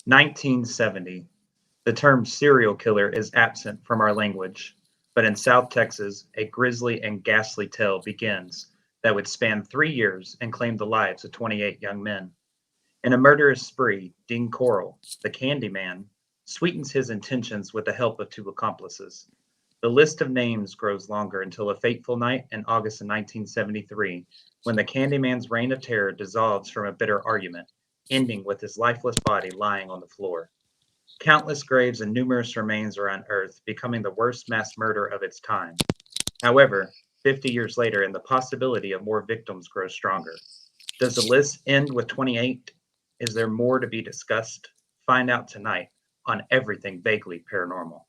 1970. The term serial killer is absent from our language, but in South Texas, a grisly and ghastly tale begins that would span 3 years and claim the lives of 28 young men. In a murderous spree, Dean Corll, the Candyman, sweetens his intentions with the help of two accomplices. The list of names grows longer until a fateful night in August of 1973, when the Candyman's reign of terror dissolves from a bitter argument, ending with his lifeless body lying on the floor. Countless graves and numerous remains are unearthed, becoming the worst mass murder of its time. However, 50 years later, and the possibility of more victims grows stronger. Does the list end with 28? Is there more to be discussed? Find out tonight on Everything Vaguely Paranormal.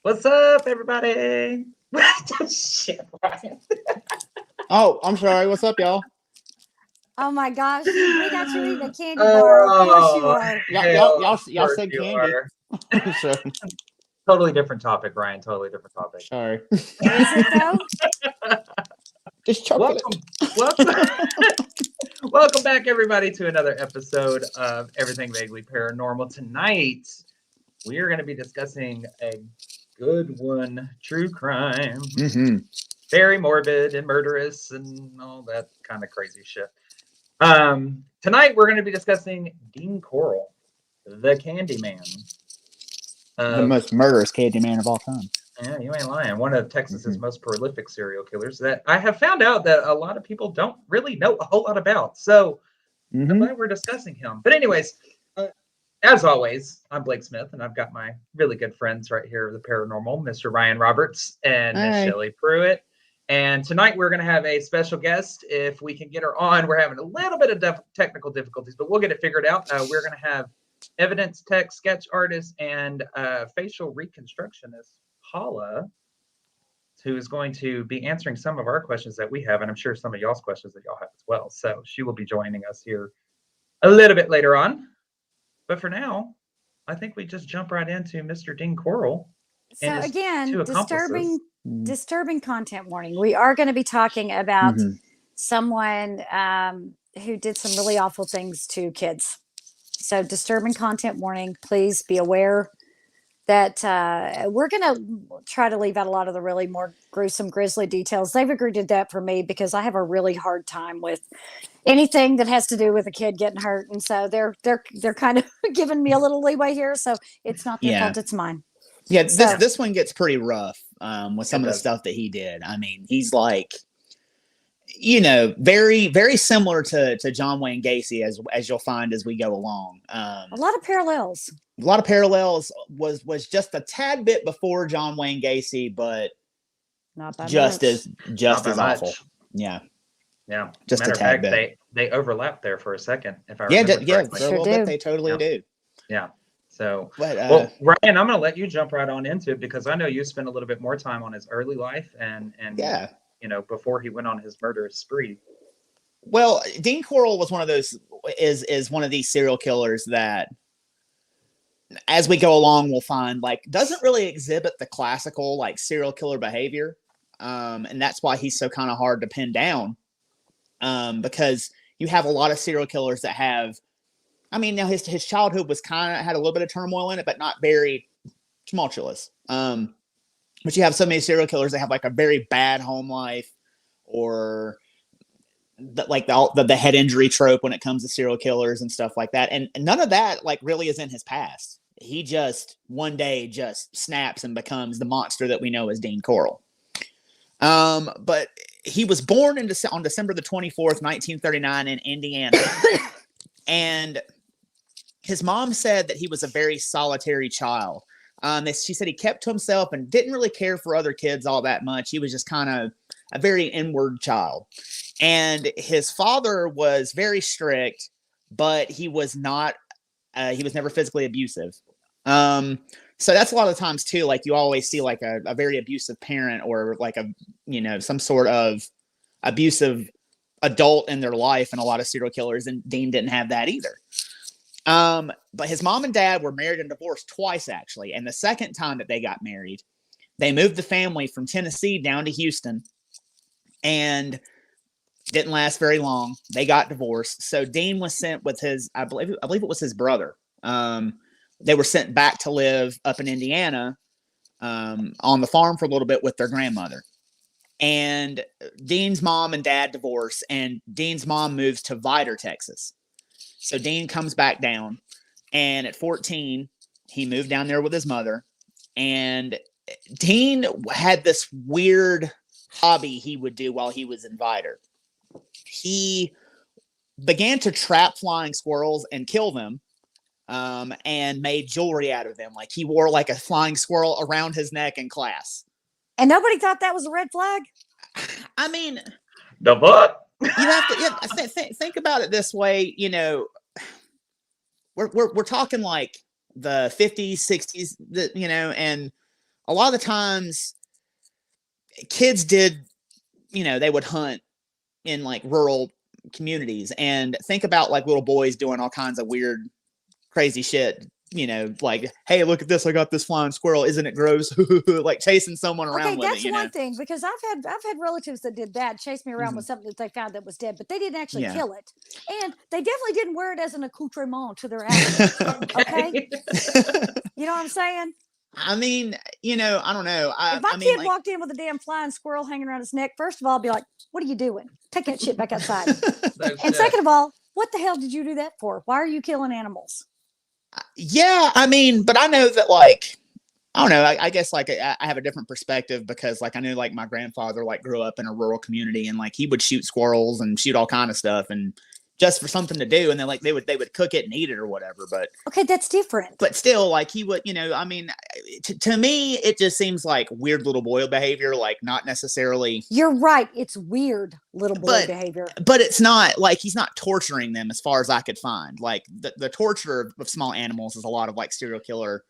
What's up, everybody? Shit, Ryan. Oh, I'm sorry. What's up, y'all? Oh my gosh, we got you eating a candy bar. Of course you are. Y'all said candy. So, Totally different topic, Ryan. Totally different topic. sorry. Is it though? Just chocolate. Welcome back, everybody, to another episode of Everything Vaguely Paranormal. Tonight, we are going to be discussing a good one, true crime. Mm-hmm. Very morbid and murderous and all that kind of crazy shit. Tonight, we're going to be discussing Dean Corll, the Candyman. The most murderous Candyman of all time. Yeah, you ain't lying. One of Texas's most prolific serial killers that I have found out that a lot of people don't really know a whole lot about. So I'm glad we're discussing him. But anyways, as always, I'm Blake Smith, and I've got my really good friends right here, the Paranormal, Mr. Ryan Roberts and Miss Shelley Pruitt. And tonight we're going to have a special guest. If we can get her on, we're having a little bit of technical difficulties, but we'll get it figured out. We're going to have evidence tech, sketch artist, and facial reconstructionist, Paula, who is going to be answering some of our questions that we have, and I'm sure some of y'all's questions that y'all have as well. So she will be joining us here a little bit later on. But for now, I think we just jump right into Mr. Dean Corll. So again, disturbing content warning. We are going to be talking about someone who did some really awful things to kids. So disturbing content warning. Please be aware that we're going to try to leave out a lot of the really more gruesome, grisly details. They've agreed to that for me because I have a really hard time with anything that has to do with a kid getting hurt, and so they're kind of giving me a little leeway here. So it's not their fault; it's mine. Yeah, this one gets pretty rough with some of the stuff that he did. I mean, he's like, very, very similar to John Wayne Gacy, as you'll find as we go along. A lot of parallels. A lot of parallels. Was just a tad bit before John Wayne Gacy, but not by just much. as awful. Yeah. Yeah. Just Matter a tad of fact, bit. they overlap there for a second, if I remember correctly. For a little bit they totally do. Yeah. So, but, well, Ryan, I'm going to let you jump right on into it because I know you spent a little bit more time on his early life and you know, before he went on his murderous spree. Well, Dean Corll was one of those is one of these serial killers that, as we go along, we'll find like doesn't really exhibit the classical like serial killer behavior, and that's why he's so kind of hard to pin down, because you have a lot of serial killers that have. I mean, now his childhood was kind of had a little bit of turmoil in it, but not very tumultuous. But you have so many serial killers that have like a very bad home life, or the head injury trope when it comes to serial killers and stuff like that. And none of that like really is in his past. He just one day just snaps and becomes the monster that we know as Dean Corll. But he was born on December the 24th, 1939 in Indiana. And his mom said that he was a very solitary child. She said he kept to himself and didn't really care for other kids all that much. He was just kind of a very inward child. And his father was very strict, but he was not, he was never physically abusive. So that's a lot of times too, like you always see like a very abusive parent or like some sort of abusive adult in their life, and a lot of serial killers, and Dean didn't have that either. But his mom and dad were married and divorced twice actually. And the second time that they got married, they moved the family from Tennessee down to Houston, and didn't last very long. They got divorced. So Dean was sent with his, I believe it was his brother. They were sent back to live up in Indiana, on the farm for a little bit with their grandmother. And Dean's mom and dad divorce, and Dean's mom moves to Vidor, Texas. So Dean comes back down, and at 14, he moved down there with his mother. And Dean had this weird hobby he would do while he was in Vidor. He began to trap flying squirrels and kill them, and made jewelry out of them. Like he wore like a flying squirrel around his neck in class. And nobody thought that was a red flag? I mean, the what? You have to think about it this way. You know, we're talking like the 50s, 60s, and a lot of the times kids did, they would hunt in like rural communities, and think about like little boys doing all kinds of weird, crazy shit. Like, hey, look at this! I got this flying squirrel. Isn't it gross? Like chasing someone around with it. Okay, that's one thing, because I've had relatives that did that, chase me around with something that they found that was dead, but they didn't actually kill it, and they definitely didn't wear it as an accoutrement to their outfit. Okay, you know what I'm saying? I mean, I don't know. If my kid walked in with a damn flying squirrel hanging around his neck, first of all, I'd be like, "What are you doing? Take that shit back outside." And second of all, what the hell did you do that for? Why are you killing animals? Yeah, I mean, but I know that, like, I don't know. I guess like I have a different perspective, because like I knew like my grandfather like grew up in a rural community, and like he would shoot squirrels and shoot all kind of stuff, and just for something to do, and then like they would cook it and eat it or whatever. But okay, that's different. But still, like he would, I mean, to me, it just seems like weird little boy behavior, like not necessarily. You're right. It's weird little boy behavior. But it's not like he's not torturing them, as far as I could find. Like the torture of small animals is a lot of like serial killer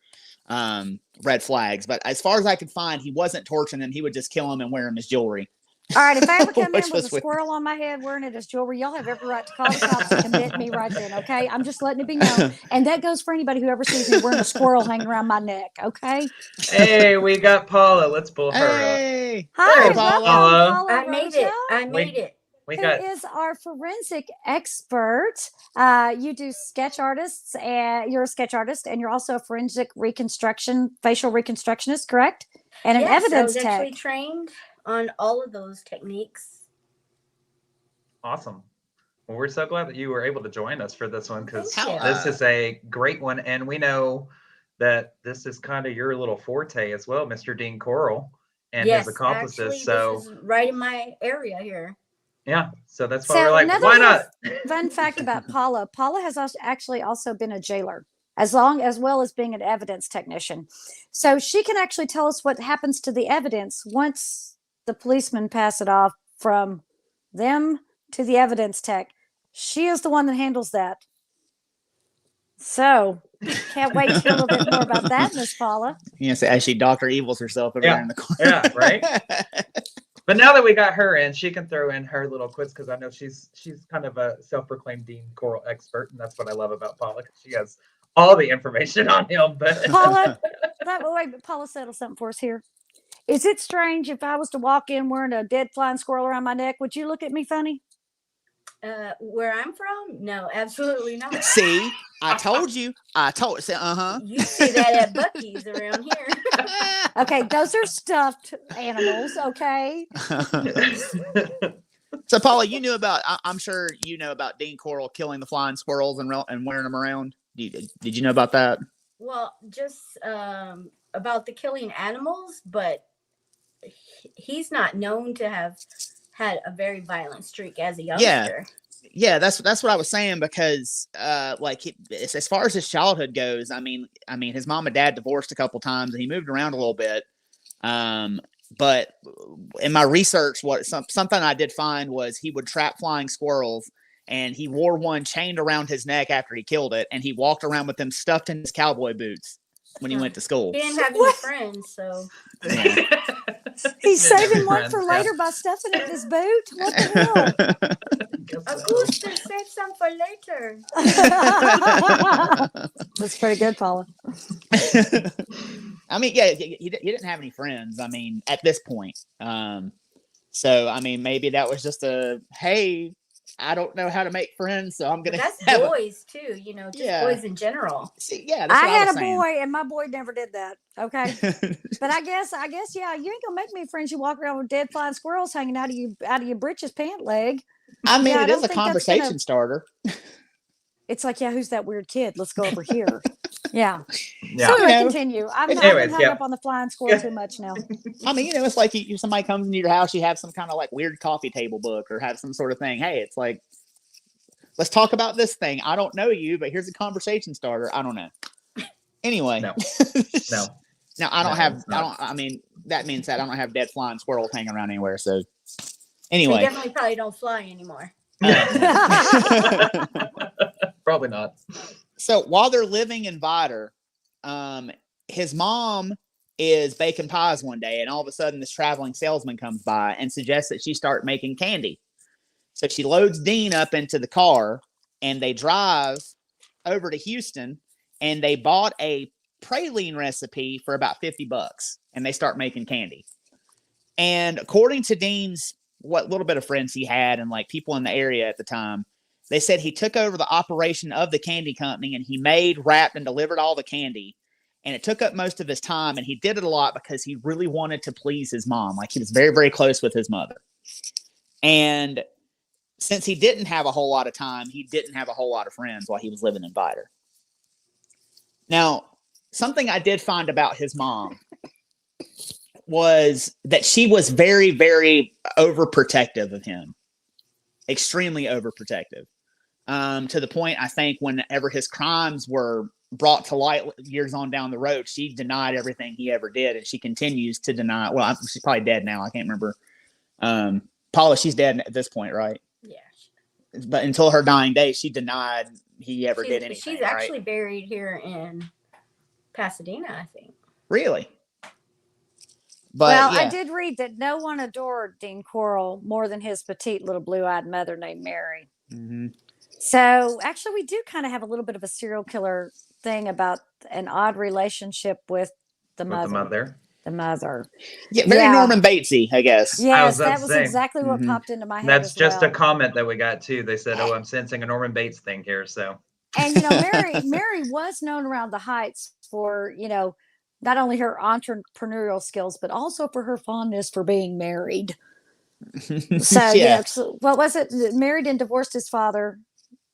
red flags. But as far as I could find, he wasn't torturing them. He would just kill them and wear them as jewelry. All right, if I ever come in with a squirrel on my head wearing it as jewelry, y'all have every right to call the cops and commit me right then, okay? I'm just letting it be known. And that goes for anybody who ever sees me wearing a squirrel hanging around my neck, okay? Hey, we got Paula. Let's pull her up. Hi, Paula. I made it. I made it. Who is our forensic expert. You do sketch artists, and you're a sketch artist, and you're also a forensic facial reconstructionist, correct? And an evidence tech. I was actually trained on all of those techniques. Awesome. Well, we're so glad that you were able to join us for this one, because Thank you. this is a great one, and we know that this is kind of your little forte as well, Mr. Dean Corll and his accomplices. Actually, so this is right in my area here. Yeah, so that's why we're like, why not? Fun fact about Paula: Paula has actually also been a jailer, as well as being an evidence technician. So she can actually tell us what happens to the evidence once the policemen pass it off from them to the evidence tech. She is the one that handles that. So, can't wait to hear a little bit more about that, Miss Paula. Yes, as she Dr. Evils herself over there in the corner. Yeah, right. But now that we got her in, she can throw in her little quiz because I know she's kind of a self-proclaimed Dean Corll expert, and that's what I love about Paula. She has all the information on him. But Paula, Paula settled something for us here. Is it strange if I was to walk in wearing a dead flying squirrel around my neck? Would you look at me funny? Where I'm from? No, absolutely not. See, I told you. You see that at Buc-ee's around here. Okay, those are stuffed animals. Okay. So, Paula, you knew about. I'm sure you know about Dean Corll killing the flying squirrels and wearing them around. Did you know about that? Well, just about the killing animals, but he's not known to have had a very violent streak as a youngster. Yeah, that's what I was saying because, as far as his childhood goes, I mean, his mom and dad divorced a couple times and he moved around a little bit. But in my research, something I did find was he would trap flying squirrels, and he wore one chained around his neck after he killed it, and he walked around with them stuffed in his cowboy boots when he went to school. He didn't have any friends, so Yeah. He's saving one for later by stuffing it in his boot. What the hell? Augusta, save some for later. That's pretty good, Paula. I mean, yeah, he didn't have any friends. I mean, at this point. So I mean, maybe that was just hey, I don't know how to make friends, so I'm gonna. That's boys too, just boys in general. See, yeah, I had a boy, and my boy never did that. Okay, but I guess, yeah, you ain't gonna make me friends. You walk around with dead flying squirrels hanging out of your britches pant leg. I mean, it is a conversation starter. It's like, yeah, who's that weird kid? Let's go over here. Yeah. Yeah. So continue. I've been hung up on the flying squirrel too much now. I mean, it's like somebody comes into your house, you have some kind of like weird coffee table book or have some sort of thing. Hey, it's like, let's talk about this thing. I don't know you, but here's a conversation starter. I don't know. Anyway. No. Now I mean, that means that I don't have dead flying squirrels hanging around anywhere. So anyway. They definitely probably don't fly anymore. Probably not. So while they're living in Vidor, his mom is baking pies one day, and all of a sudden this traveling salesman comes by and suggests that she start making candy. So she loads Dean up into the car, and they drive over to Houston, and they bought a praline recipe for about $50, and they start making candy. And according to Dean's what little bit of friends he had and like people in the area at the time, they said he took over the operation of the candy company, and he made, wrapped, and delivered all the candy. And it took up most of his time, and he did it a lot because he really wanted to please his mom. Like, he was very, very close with his mother. And since he didn't have a whole lot of time, he didn't have a whole lot of friends while he was living in Vidor. Now, something I did find about his mom was that she was very, very overprotective of him. Extremely overprotective. To the point, I think, whenever his crimes were brought to light years on down the road, she denied everything he ever did, and she continues to deny. Well, she's probably dead now. I can't remember. Paula, she's dead at this point, right? Yeah. But until her dying day, she denied he ever did anything. She's actually buried here in Pasadena, I think. Really? But, I did read that no one adored Dean Corll more than his petite little blue-eyed mother named Mary. Mm-hmm. So actually, we do kind of have a little bit of a serial killer thing about an odd relationship with the mother. The mother. Yeah, very Norman Batesy, I guess. Yes, that was exactly what popped into my head. That's just a comment that we got too. They said, "Oh, I'm sensing a Norman Bates thing here." So, and Mary was known around the Heights for not only her entrepreneurial skills, but also for her fondness for being married. So, what was it? Married and divorced his father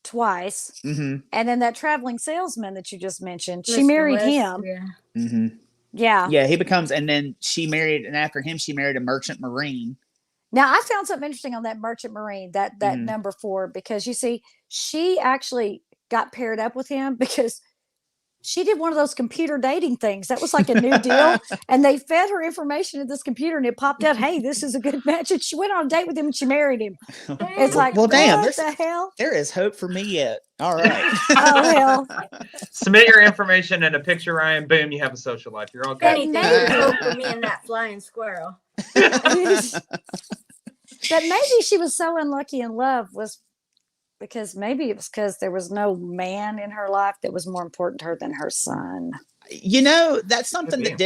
twice. Mm-hmm. And then that traveling salesman that you just mentioned, she married him. Yeah. Mm-hmm. Yeah. He becomes, and then she married, and after him, she married a merchant marine. Now, I found something interesting on that merchant marine, that number 4, because you see, she actually got paired up with him because she did one of those computer dating things. That was like a new deal. And they fed her information to this computer and it popped out, hey, this is a good match. And she went on a date with him and she married him. It's like, well, damn, what the hell? There is hope for me yet. All right. Oh, hell. Submit your information and a picture, Ryan. Boom, you have a social life. You're all good. Anything hope for me and that flying squirrel. But maybe she was so unlucky in love was because maybe it was because there was no man in her life that was more important to her than her son. You know, that's something that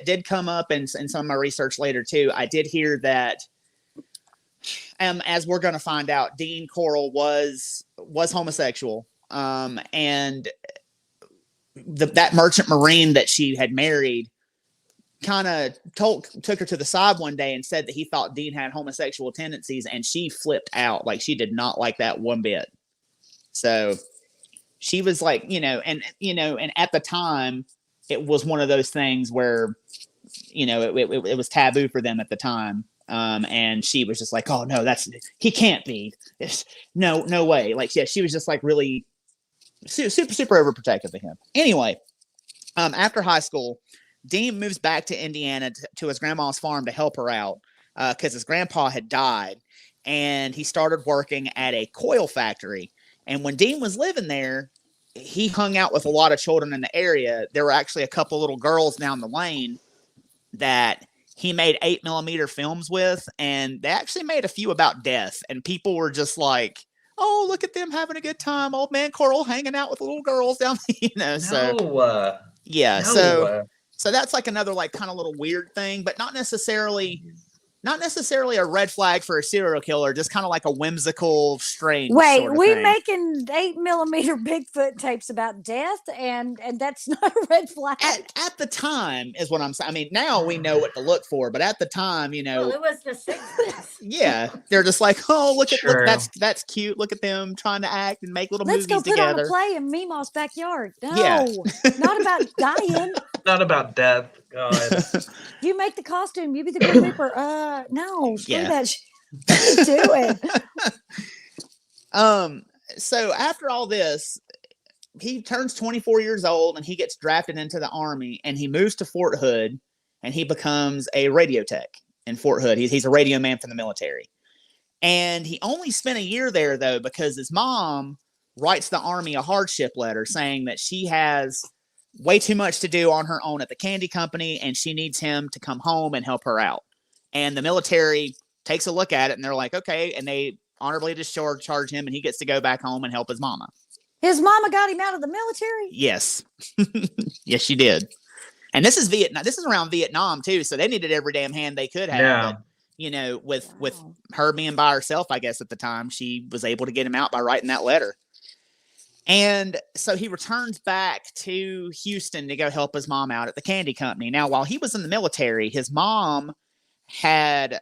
did come up in some of my research later too. I did hear that, as we're going to find out, Dean Corll was homosexual, and that merchant marine that she had married kind of took her to the side one day and said that he thought Dean had homosexual tendencies, and she flipped out. Like, she did not like that one bit. So she was like, and at the time it was one of those things where, it was taboo for them at the time. And she was just like, oh no, he can't be. No way. Like, yeah, she was just like really super overprotective of him. Anyway, after high school, Dean moves back to Indiana to his grandma's farm to help her out because his grandpa had died, and he started working at a coil factory. And when Dean was living there, he hung out with a lot of children in the area. There were actually a couple little girls down the lane that he made 8mm films with, and they actually made a few about death. And people were just like, oh, look at them having a good time. Old man Corll hanging out with little girls down there, So that's like another like kind of little weird thing, but not necessarily a red flag for a serial killer, just kind of like a whimsical, strange. Wait, sort of we thing. Making 8mm Bigfoot tapes about death, and that's not a red flag. At the time is what I'm saying. I mean, now we know what to look for, but at the time, Well, it was the 60s. Yeah, they're just like, oh, look, that's cute. Look at them trying to act and make little movies together. Let's go put on a play in Meemaw's backyard. No, not about dying. Not about death. God. You make the costume. You be the Grim Reaper. No, screw that. What are you doing? So after all this, he turns 24 years old and he gets drafted into the Army, and he moves to Fort Hood, and he becomes a radio tech in Fort Hood. He's a radio man for the military. And he only spent a year there, though, because his mom writes the Army a hardship letter saying that she has way too much to do on her own at the candy company, and she needs him to come home and help her out. And the military takes a look at it, and they're like, okay, and they honorably discharge him, and he gets to go back home and help his mama. His mama got him out of the military? Yes. Yes, she did. And this is Vietnam. This is around Vietnam too, so they needed every damn hand they could have. Yeah. But, with her being by herself, I guess at the time, she was able to get him out by writing that letter. And so he returns back to Houston to go help his mom out at the candy company. Now, while he was in the military, his mom had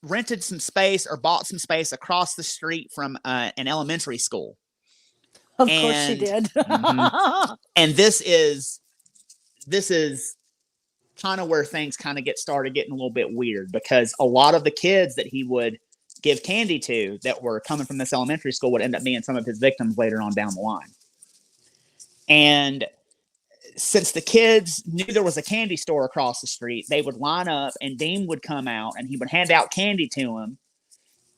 rented some space or bought some space across the street from an elementary school. Of course she did. And this is kind of where things kind of started getting a little bit weird, because a lot of the kids that he would give candy to that were coming from this elementary school would end up being some of his victims later on down the line. And since the kids knew there was a candy store across the street, they would line up, and Dean would come out and he would hand out candy to them,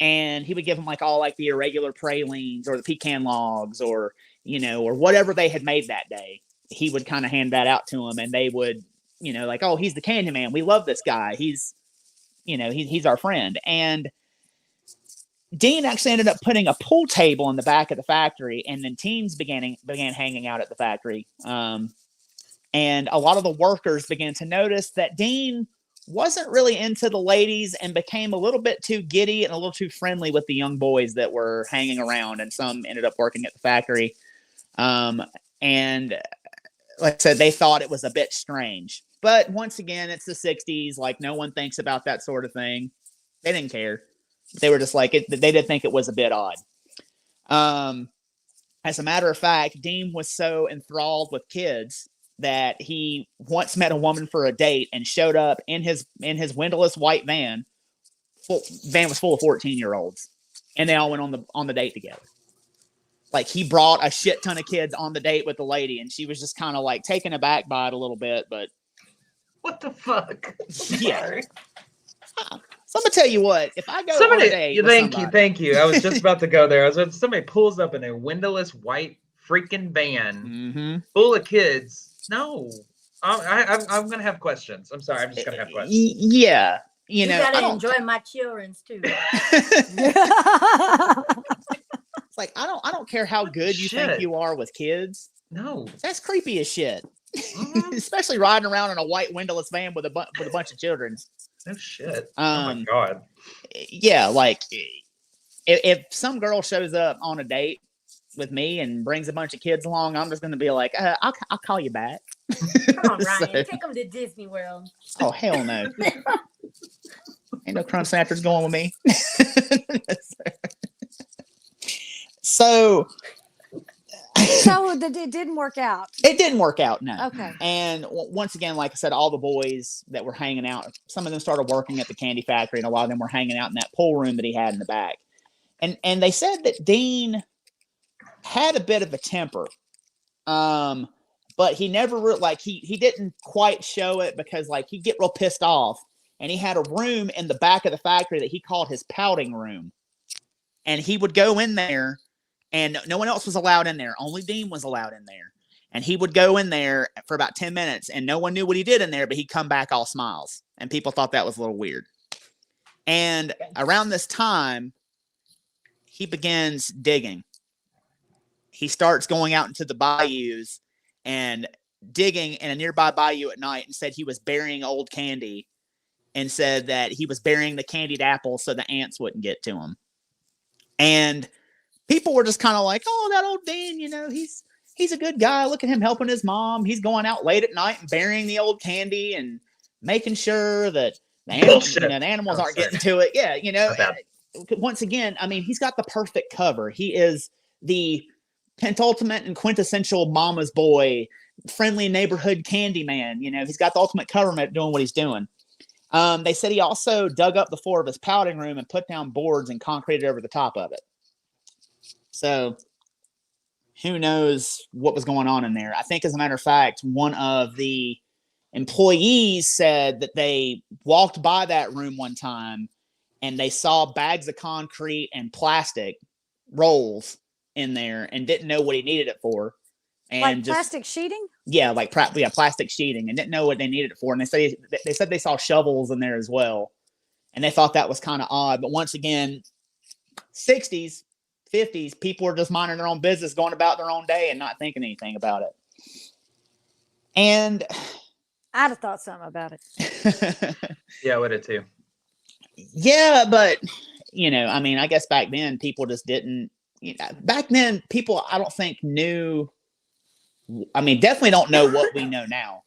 and he would give them the irregular pralines or the pecan logs or whatever they had made that day. He would kind of hand that out to them, and they would, oh, he's the Candyman. We love this guy. He's our friend. And Dean actually ended up putting a pool table in the back of the factory, and then teens began hanging out at the factory. And a lot of the workers began to notice that Dean wasn't really into the ladies and became a little bit too giddy and a little too friendly with the young boys that were hanging around, and some ended up working at the factory. And like I said, they thought it was a bit strange. But once again, it's the 60s. Like, no one thinks about that sort of thing. They didn't care. They were just like, they did think it was a bit odd. As a matter of fact, Dean was so enthralled with kids that he once met a woman for a date and showed up in his windowless white van. Van was full of 14-year-olds, and they all went on the date together. like he brought a shit ton of kids on the date with the lady, and she was just kind of like taken aback by it a little bit. But what the fuck? Yeah. So I'm gonna tell you what. If I go on a date, thank you. I was just about to go there. Somebody pulls up in a windowless white freaking van full of kids. No, I'm gonna have questions. I'm sorry. I'm just gonna have questions. Yeah, you gotta enjoy my children's too. It's like I don't care how good you think you are with kids. No, that's creepy as shit. Especially riding around in a white windowless van with a bunch of children. No shit. Oh my god. Yeah, like if some girl shows up on a date with me and brings a bunch of kids along, I'm just gonna be like, I'll call you back. Come on, Ryan, take them to Disney World. Oh hell no. Ain't no crunch snatchers going with me. So it didn't work out. It didn't work out, no. Okay. And once again, like I said, all the boys that were hanging out, some of them started working at the candy factory, and a lot of them were hanging out in that pool room that he had in the back. And they said that Dean had a bit of a temper, but he never he didn't quite show it because like he'd get real pissed off, and he had a room in the back of the factory that he called his pouting room, and he would go in there. And no one else was allowed in there. Only Dean was allowed in there. And he would go in there for about 10 minutes, and no one knew what he did in there, but he'd come back all smiles. And people thought that was a little weird. And around this time, he begins digging. He starts going out into the bayous and digging in a nearby bayou at night, and said he was burying old candy, and said that he was burying the candied apples so the ants wouldn't get to him. And people were just kind of like, oh, that old Dean, he's a good guy. Look at him helping his mom. He's going out late at night and burying the old candy and making sure that the animals aren't getting to it. Yeah, once again, I mean, he's got the perfect cover. He is the pentultimate and quintessential mama's boy, friendly neighborhood Candyman. He's got the ultimate cover at doing what he's doing. They said he also dug up the floor of his pouting room and put down boards and concreted over the top of it. So who knows what was going on in there? I think, as a matter of fact, one of the employees said that they walked by that room one time and they saw bags of concrete and plastic rolls in there and didn't know what he needed it for. And like plastic sheeting? Yeah, plastic sheeting, and didn't know what they needed it for. And they said they saw shovels in there as well. And they thought that was kind of odd. But once again, 60s, 50s, people were just minding their own business, going about their own day and not thinking anything about it. And I'd have thought something about it. Yeah, I would have too. Yeah, but I mean, I guess back then people just didn't. Back then, people I don't think knew. I mean, definitely don't know what we know now.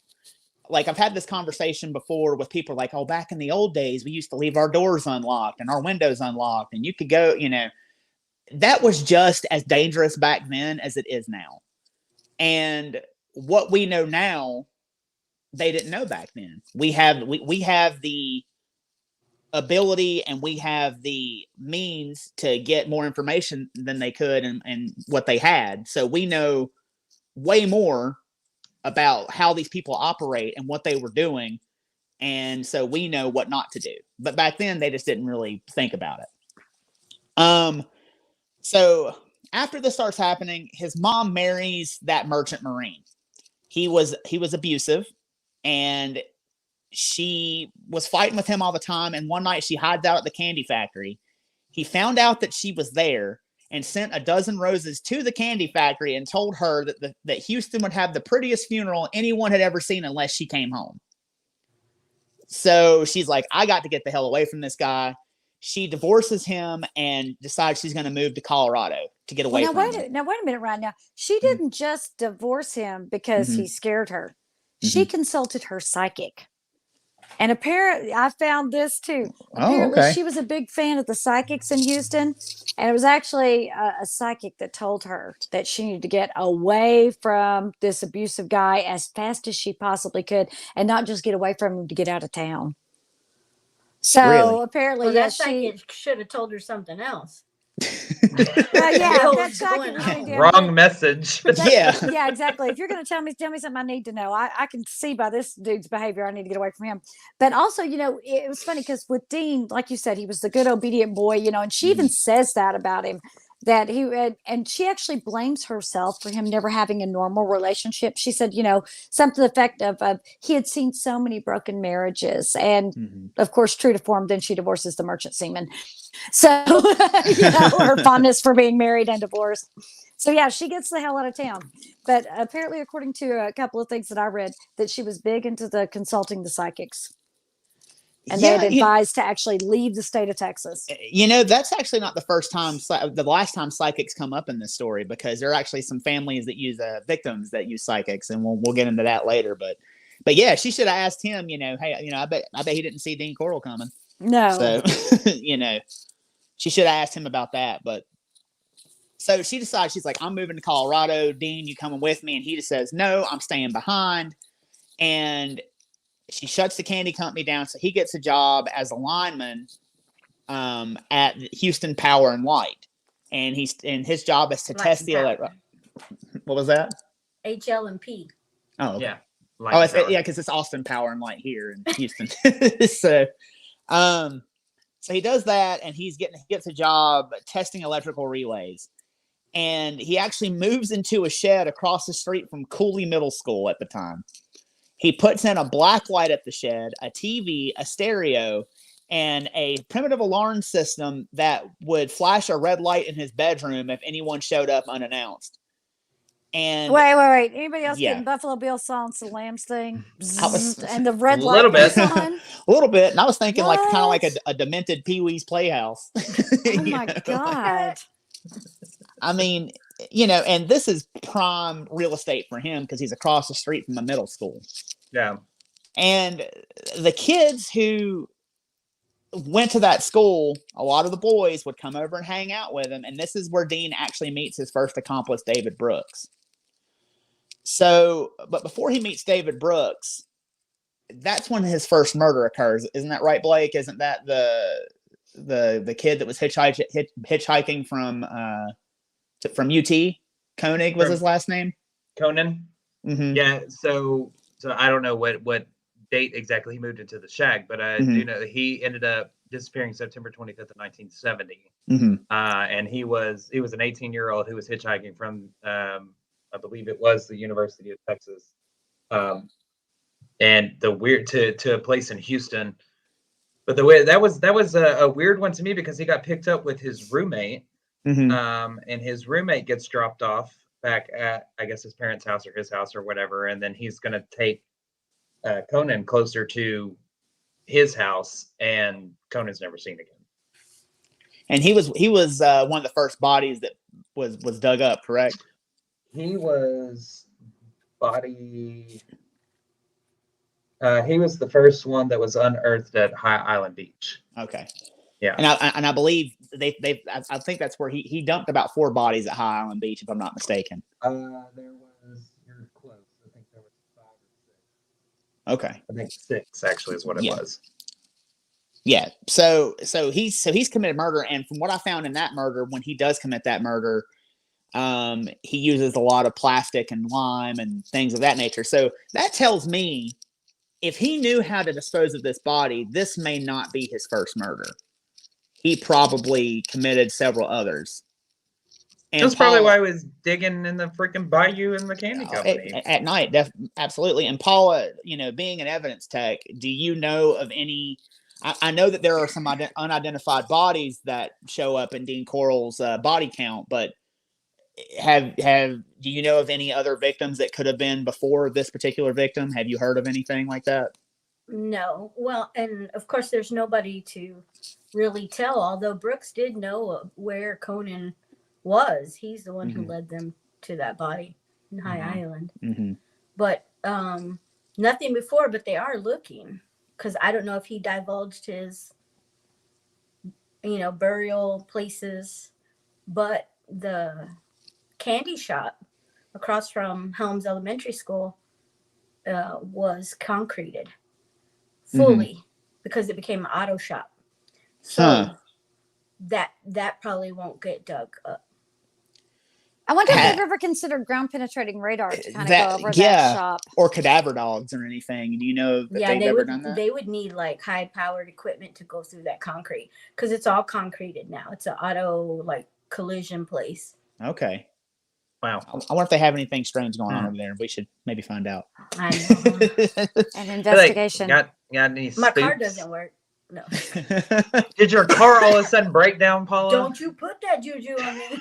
Like, I've had this conversation before with people like, oh, back in the old days, we used to leave our doors unlocked and our windows unlocked, and you could go, that was just as dangerous back then as it is now. And what we know now, they didn't know back then. We have the ability and we have the means to get more information than they could and what they had. So we know way more about how these people operate and what they were doing. And so we know what not to do. But back then they just didn't really think about it. So after this starts happening, his mom marries that merchant marine. He was abusive, and she was fighting with him all the time. And one night she hides out at the candy factory. He found out that she was there and sent a dozen roses to the candy factory and told her that Houston would have the prettiest funeral anyone had ever seen unless she came home. So she's like, I got to get the hell away from this guy. She divorces him and decides she's going to move to Colorado to get away from him. Now, wait a minute, right now. She didn't just divorce him because he scared her. She consulted her psychic. And apparently, I found this too. Apparently, she was a big fan of the psychics in Houston. And it was actually a psychic that told her that she needed to get away from this abusive guy as fast as she possibly could, and not just get away from him to get out of town. So apparently, that psychic should have told her something else. Yeah, Yo, that it's psychic going was going on. down. Wrong message. Yeah, exactly. If you're going to tell me something I need to know, I can see by this dude's behavior, I need to get away from him. But also, it was funny because with Dean, like you said, he was the good, obedient boy, and she even says that about him, that he had, and she actually blames herself for him never having a normal relationship. She said, something to the effect of he had seen so many broken marriages. And of course, true to form, then she divorces the merchant seaman. So, her fondness for being married and divorced. So yeah, she gets the hell out of town. But apparently, according to a couple of things that I read, that she was big into the consulting the psychics, and they had advised to actually leave the state of Texas. That's actually not the first time. The last time psychics come up in this story, because there are actually some families that use victims that use psychics, and we'll get into that later. But yeah, she should have asked him. Hey, I bet he didn't see Dean Corll coming. No. So she should have asked him about that. But so she decides, she's like, I'm moving to Colorado. Dean, you coming with me? And he just says, no, I'm staying behind. And she shuts the candy company down. So he gets a job as a lineman at Houston Power and Light. And his job is to test the electric. What was that? HL&P. Oh, okay. Yeah. Because it's Austin Power and Light here in Houston. So he does that, and he gets a job testing electrical relays. And he actually moves into a shed across the street from Cooley Middle School at the time. He puts in a black light at the shed, a TV, a stereo, and a primitive alarm system that would flash a red light in his bedroom if anyone showed up unannounced. And wait. Anybody else getting Buffalo Bill Silence of the Lambs thing? And the red light comes on? A little bit. And I was thinking kind of like a demented Pee-wee's Playhouse. Oh my God. I mean, and this is prime real estate for him because he's across the street from a middle school. Yeah. And the kids who went to that school, a lot of the boys would come over and hang out with him. And this is where Dean actually meets his first accomplice, David Brooks. So, but before he meets David Brooks, that's when his first murder occurs. Isn't that right, Blake? Isn't that the kid that was hitchhiking from UT? Koenig was his last name. Conan. Mm-hmm. Yeah. So I don't know what date exactly he moved into the shack, but I do know that he ended up disappearing September 25th of 1970. And he was an 18-year-old who was hitchhiking from I believe it was the University of Texas, and to a place in Houston. But the way that was a weird one to me because he got picked up with his roommate. And his roommate gets dropped off back at, I guess, his parents' house or his house or whatever. And then he's going to take Conan closer to his house, and Conan's never seen again. And he was one of the first bodies that was dug up, correct? He was he was the first one that was unearthed at High Island Beach. Okay. Yeah. And I believe I think that's where he dumped about 4 bodies at High Island Beach, if I'm not mistaken. You're close. I think there was 5 or 6. Okay. I think 6 actually is what it was. Yeah. So he's committed murder, and from what I found in that murder, when he does commit that murder, he uses a lot of plastic and lime and things of that nature. So that tells me if he knew how to dispose of this body, this may not be his first murder. He probably committed several others. And that's probably why he was digging in the freaking bayou in the candy company at night. Absolutely. And Paula, being an evidence tech, do you know of any? I know that there are some unidentified bodies that show up in Dean Corll's body count, but do you know of any other victims that could have been before this particular victim? Have you heard of anything like that? No. Well, and of course, there's nobody to really tell. Although Brooks did know where Conan was. He's the one who led them to that body in High Island. But nothing before. But they are looking, because I don't know if he divulged his, burial places. But the candy shop across from Helms Elementary School was concreted fully because it became an auto shop. So that probably won't get dug up. I wonder if they've ever considered ground penetrating radar to kind of go over that shop, or cadaver dogs or anything. Do you know if they've ever done that? They would need like high powered equipment to go through that concrete because it's all concreted now. It's an auto like collision place. Okay. Wow. I wonder if they have anything strange going on over there. We should maybe find out. I know. An investigation. Got any My spooks? car doesn't work. No. Did your car all of a sudden break down, Paula? Don't you put that juju on me.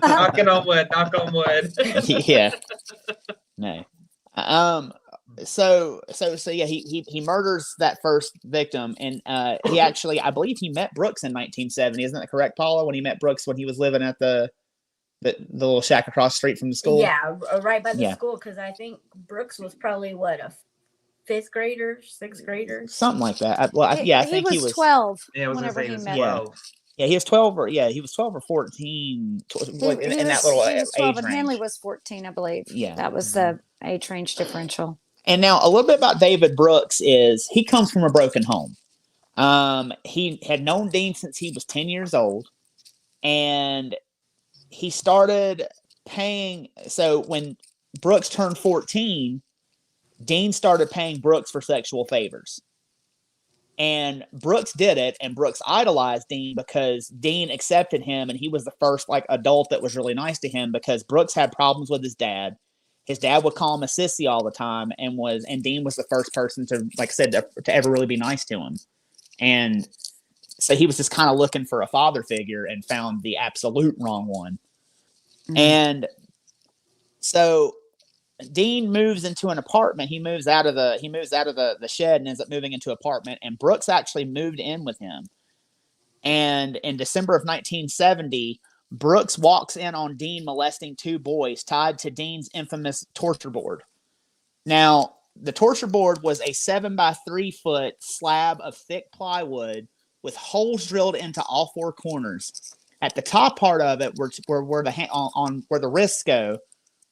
Knocking on wood. Knock on wood. Yeah. No. So yeah, he murders that first victim, and he actually, I believe he met Brooks in 1970. Isn't that correct, Paula? When he met Brooks when he was living at the little shack across the street from the school. Yeah, right by the school. Because I think Brooks was probably what, a 5th grader, 6th grader, something like that. I think he was 12. Yeah, whenever he met. 12. Yeah, he was 12 or 14 in that little he was 12 age and range. Henley was 14, I believe. Yeah, that was the age range differential. And now a little bit about David Brooks is he comes from a broken home. He had known Dean since he was 10 years old, and he started paying. So when Brooks turned 14, Dean started paying Brooks for sexual favors. And Brooks did it, and Brooks idolized Dean because Dean accepted him, and he was the first like adult that was really nice to him because Brooks had problems with his dad. His dad would call him a sissy all the time, and Dean was the first person to, like I said, to ever really be nice to him. And so he was just kind of looking for a father figure and found the absolute wrong one. Mm-hmm. And so Dean moves into an apartment. He moves out of the shed and ends up moving into an apartment. And Brooks actually moved in with him. And in December of 1970, Brooks walks in on Dean molesting 2 boys tied to Dean's infamous torture board. Now, the torture board was a 7 by 3 foot slab of thick plywood with holes drilled into all 4 corners. At the top part of it, where the wrists go,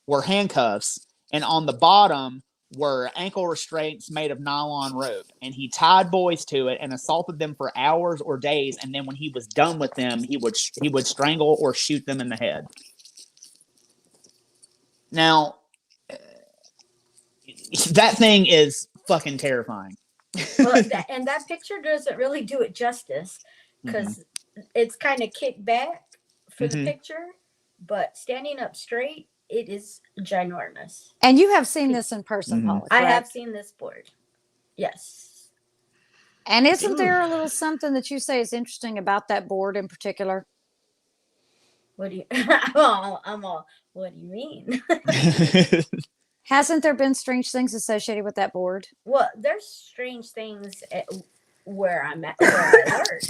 were handcuffs, and on the bottom were ankle restraints made of nylon rope. And he tied boys to it and assaulted them for hours or days. And then when he was done with them, he would strangle or shoot them in the head. Now, that thing is fucking terrifying. Well, that picture doesn't really do it justice because it's kind of kicked back for the picture, but standing up straight, it is ginormous. And you have seen this in person, Paula, correct? I have seen this board. Yes. And isn't there a little something that you say is interesting about that board in particular? What do you? I'm all. What do you mean? Hasn't there been strange things associated with that board? Well, there's strange things where I'm at, where I work.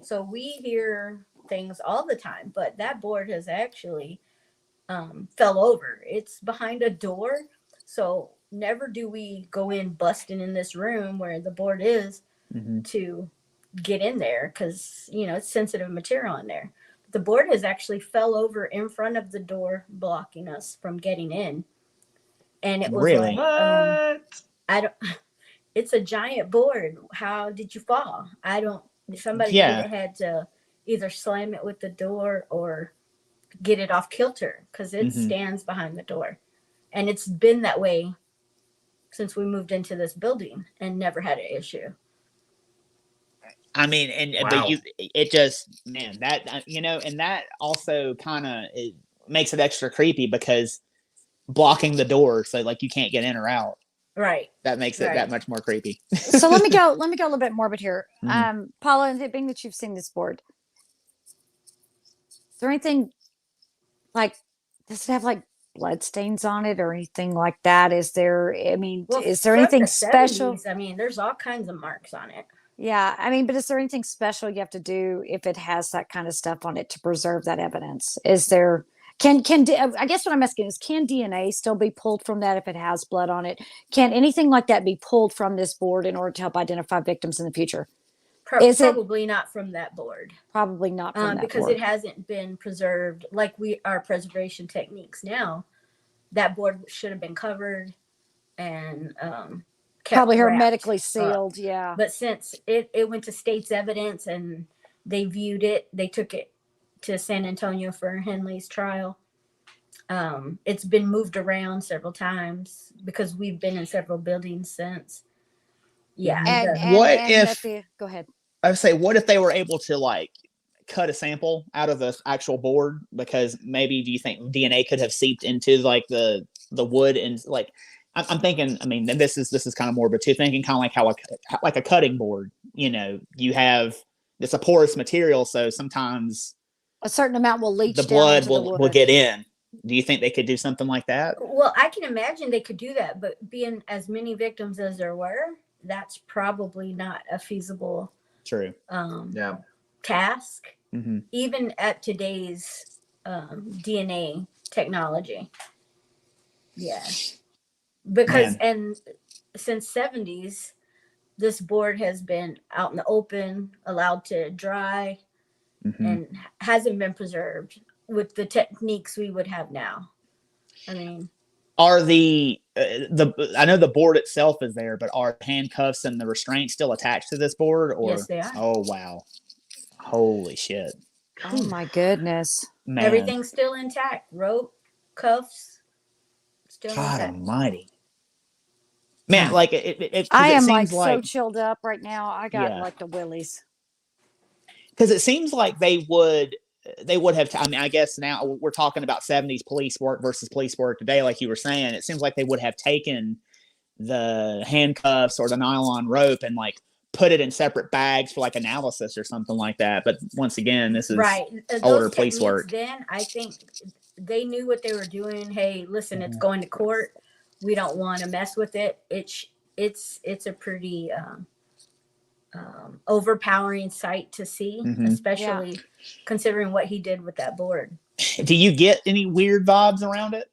So we hear things all the time, but that board has actually fell over. It's behind a door, so never do we go in busting in this room where the board is to get in there because it's sensitive material in there. The board has actually fell over in front of the door, blocking us from getting in. And it was really? It's a giant board. How did you fall? Somebody had to either slam it with the door or get it off kilter because it stands behind the door. And it's been that way since we moved into this building and never had an issue. I mean, but it just, man, that, and that also kind of makes it extra creepy because blocking the door so like you can't get in or out. Right. That makes it that much more creepy. So let me go a little bit morbid here. Paula, being that you've seen this board, is there anything like, does it have like blood stains on it or anything like that? Is there, is there anything special? 70s, there's all kinds of marks on it. Yeah. But is there anything special you have to do if it has that kind of stuff on it to preserve that evidence? Is there, I guess what I'm asking is, can DNA still be pulled from that if it has blood on it? Can anything like that be pulled from this board in order to help identify victims in the future? Probably not from that board. Probably not from that because board. it hasn't been preserved like our preservation techniques now. That board should have been covered and probably hermetically sealed. Yeah. But since it went to state's evidence and They viewed it. They took it to San Antonio for Henley's trial. It's been moved around several times because we've been in several buildings since. Yeah. Go ahead. I would say, what if they were able to like cut a sample out of the actual board? Because maybe, do you think DNA could have seeped into like the wood? And like, I'm thinking, I mean, this is kind of morbid too, thinking kind of like how like a cutting board, you know, you have, it's a porous material, so sometimes a certain amount will leach, the blood will get in. Do you think they could do something like that? Well, I can imagine they could do that, but being as many victims as there were, that's probably not a feasible task, even at today's DNA technology. Yeah, because and since 70s, this board has been out in the open, allowed to dry, and hasn't been preserved with the techniques we would have now. I mean, are I know the board itself is there, but are handcuffs and the restraints still attached to this board? Or yes, they are. Oh wow, holy shit! Oh my goodness! Man. Everything's still intact. Rope, cuffs, still God intact. Almighty, man! Like it I am seems like so chilled up right now. I got like the willies. Because it seems like they would have. I mean, I guess now we're talking about 70s police work versus police work today, like you were saying. It seems like they would have taken the handcuffs or the nylon rope and like put it in separate bags for like analysis or something like that. But once again, this is older police work. Then I think they knew what they were doing. Hey, listen, it's going to court. We don't want to mess with it. It's a pretty overpowering sight to see, especially considering what he did with that board. Do you get any weird vibes around it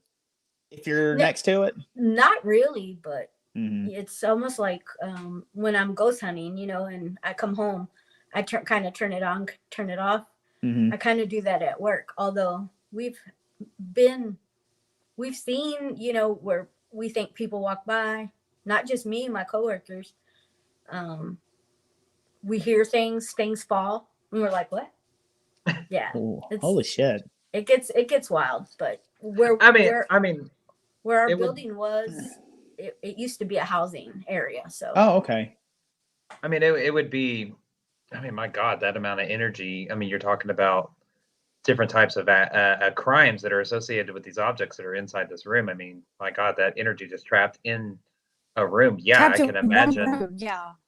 if you're next to it? Not really, but it's almost like when I'm ghost hunting, you know, and I come home, I kind of turn it on, turn it off. I kind of do that at work. Although we've seen, you know, where we think people walk by, not just me, my coworkers. We hear things fall, and we're like, "What?" Yeah, holy shit! It gets wild, but where our building was, it used to be a housing area. So okay. I mean, it would be. I mean, my God, that amount of energy. I mean, you're talking about different types of crimes that are associated with these objects that are inside this room. I mean, my God, that energy just trapped in a room. Yeah, I can imagine.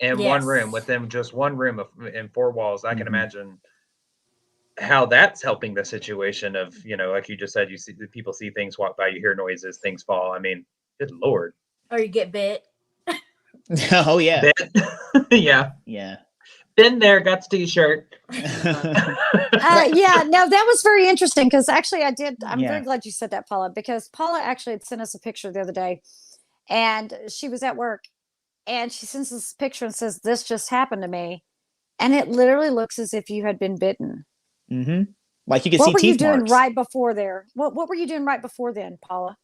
One room within just one room in four walls. I can imagine how that's helping the situation of, you know, like you just said, you see people see things walk by, you hear noises, things fall. I mean, good Lord. Or you get bit. Oh yeah. Bit. Yeah. Been there, got the t-shirt. Yeah, no, that was very interesting because actually I'm very glad you said that, Paula, because Paula actually had sent us a picture the other day. And she was at work and she sends this picture and says, "This just happened to me." And it literally looks as if you had been bitten. Like you can see teeth marks. What were you doing right before there? What were you doing right before then, Paula?